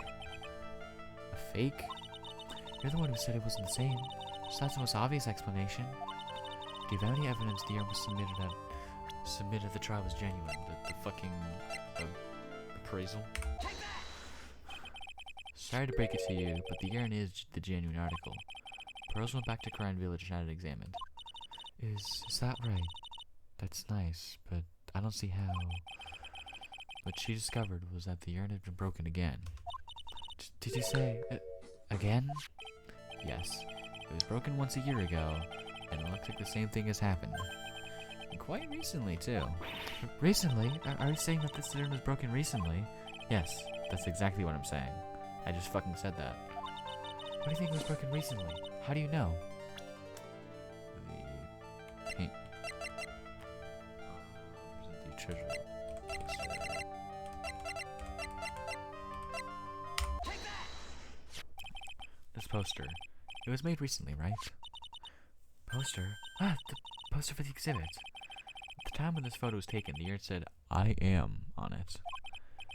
A fake? You're the one who said it wasn't the same. So that's the most obvious explanation. Do you have any evidence the urn was submitted at the trial was genuine? The fucking appraisal? Sorry to break it to you, but the urn is the genuine article. Pearls went back to Crime Village and had it examined. Is that right? That's nice, but I don't see how. What she discovered was that the urn had been broken again. Did you say again? Yes. It was broken once a year ago, and it looks like the same thing has happened. And quite recently, too. Recently? Are you saying that this urn was broken recently? Yes, that's exactly what I'm saying. I just fucking said that. What do you think was broken recently? How do you know? The paint. The treasure. This poster. It was made recently, right? Poster? Ah, the poster for the exhibit. At the time when this photo was taken, the urn said, "I am" on it.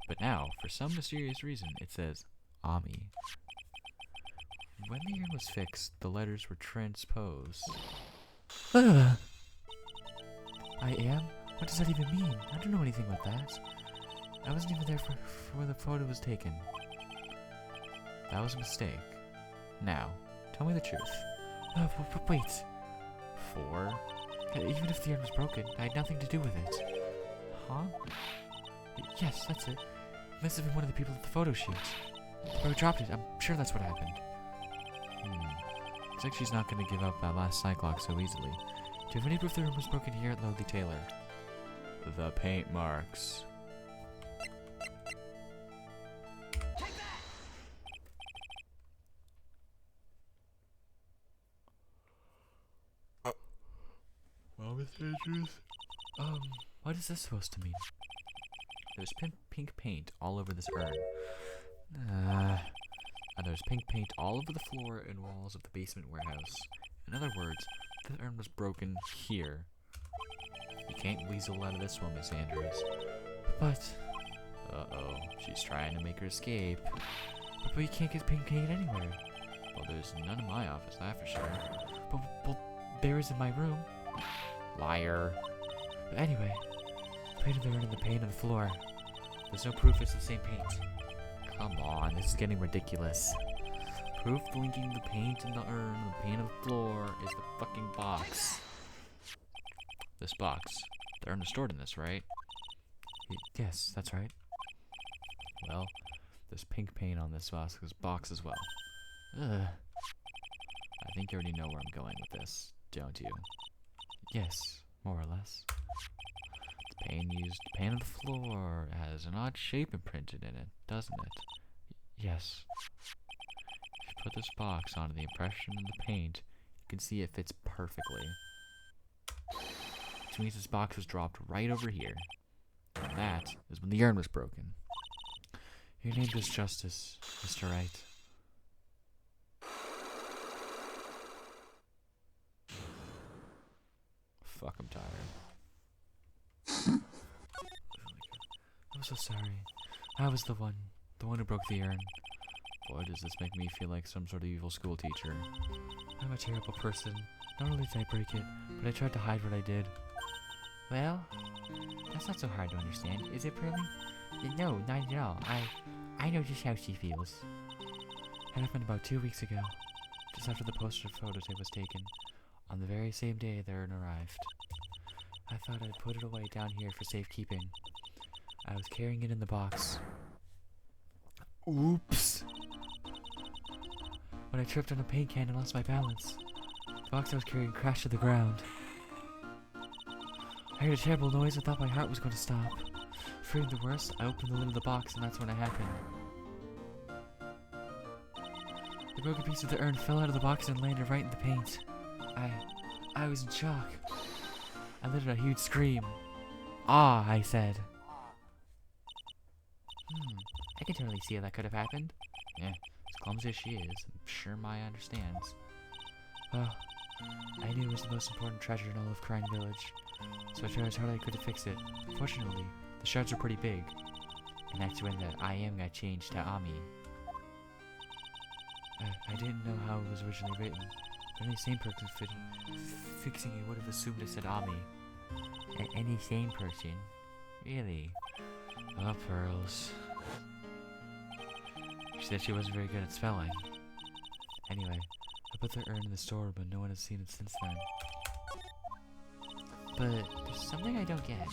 But now, for some mysterious reason, it says, "Ami." When the urn was fixed, the letters were transposed. I am? What does that even mean? I don't know anything about that. I wasn't even there for when the photo was taken. That was a mistake. Now, tell me the truth. Wait. Even if the urn was broken, I had nothing to do with it. Huh? Yes, that's it. It must have been one of the people at the photo shoot. Or dropped it. I'm sure that's what happened. Looks like she's not going to give up that last Cyclops so easily. Do you have any proof the room was broken here at Lowly Taylor? The paint marks. Well, Mr. Andrews? What is this supposed to mean? There's pink paint all over this urn. And there's pink paint all over the floor and walls of the basement warehouse. In other words, the urn was broken here. You can't weasel out of this one, Miss Andrews. But... Uh-oh, she's trying to make her escape. But you can't get pink paint anywhere. Well, there's none in my office, that for sure. But there is in my room. Liar. But anyway, the paint of the urn and the paint on the floor. There's no proof it's the same paint. Come on, this is getting ridiculous. Proof linking the paint in the urn and the paint on the floor is the fucking box. This box. The urn is stored in this, right? Yes, that's right. Well, there's pink paint on this box as well. Ugh. I think you already know where I'm going with this, don't you? Yes, more or less. The paint on the floor has an odd shape imprinted in it, doesn't it? Yes. If you put this box onto the impression of the paint, you can see it fits perfectly. Which means this box was dropped right over here. And that is when the urn was broken. Your name is Justice, Mr. Wright. Fuck, I'm tired. I'm so sorry. I was the one who broke the urn. Boy, does this make me feel like some sort of evil school teacher. I'm a terrible person. Not only did I break it, but I tried to hide what I did. Well, that's not so hard to understand, is it, Pearly? No, not at all. I know just how she feels. It happened about 2 weeks ago, just after the poster phototape was taken, on the very same day the urn arrived. I thought I'd put it away down here for safekeeping. I was carrying it in the box. Oops! When I tripped on a paint can and lost my balance, the box I was carrying crashed to the ground. I heard a terrible noise and thought my heart was going to stop. Fearing the worst, I opened the lid of the box and that's when it happened. The broken piece of the urn fell out of the box and landed right in the paint. I was in shock. I let out a huge scream. Ah, I said. I can totally see how that could have happened. Yeah, as clumsy as she is, I'm sure Maya understands. Well, I knew it was the most important treasure in all of Crying Village, so I tried as hard as I could to fix it. Fortunately, the shards were pretty big, and that's when the I am got changed to Ami. I didn't know how it was originally written, but any sane person fixing it would have assumed it said Ami. Any sane person? Really? Oh, Pearls. She said she wasn't very good at spelling. Anyway, I put the urn in the store, but no one has seen it since then. But there's something I don't get.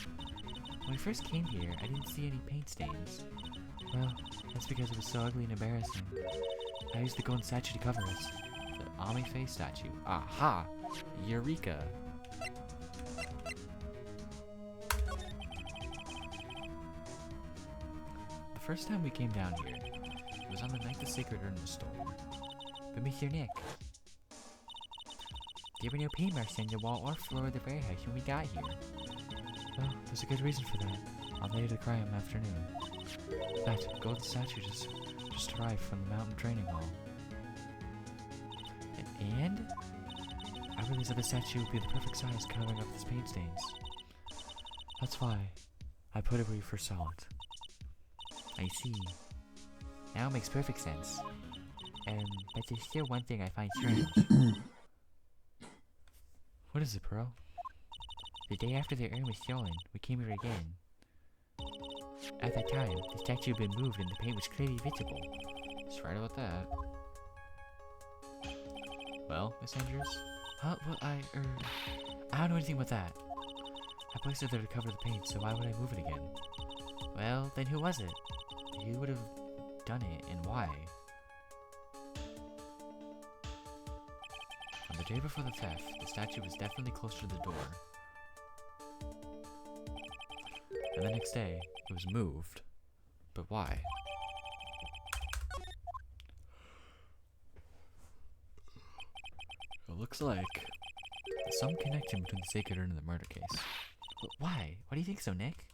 When we first came here, I didn't see any paint stains. Well, that's because it was so ugly and embarrassing. I used the golden statue to cover it. The Ami face statue. Aha! Eureka! The first time we came down here, it was on the night the sacred urn was stolen. But Mr. Nick, there were no paint marks on the wall or floor of the warehouse when we got here. Well, there's a good reason for that. On the day of the crime afternoon. That golden statue just arrived from the mountain training hall. And I realized that the statue would be the perfect size covering up its paint stains. That's why I put it where you first saw it. I see. Now it makes perfect sense. But there's still one thing I find strange. What is it, Pearl? The day after the urn was stolen, we came here again. At that time, the statue had been moved and the paint was clearly visible. Just right about that. Well, Miss Andrews? Well, I don't know anything about that. I placed it there to cover the paint, so why would I move it again? Well, then who was it? Who would have done it, and why? On the day before the theft, the statue was definitely closer to the door. And the next day, it was moved. But why? It looks like there's some connection between the sacred urn and the murder case. But why? Why do you think so, Nick?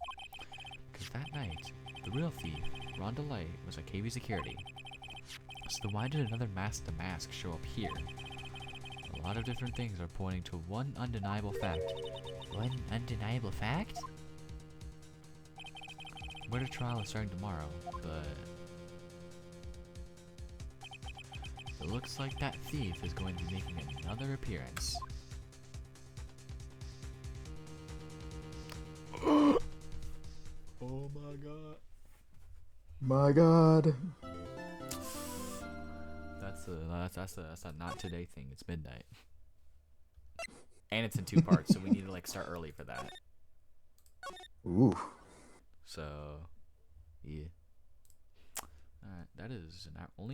Because that night, the real thief, Rhonda Light, was at KB Security. So then why did another masked mask show up here? A lot of different things are pointing to one undeniable fact. One undeniable fact? Murder trial is starting tomorrow, but it looks like that thief is going to be making another appearance. Oh my god. My god. That's a not today thing. It's midnight. And it's in 2 parts, so we need to like start early for that. Ooh. So, yeah. Alright, that is only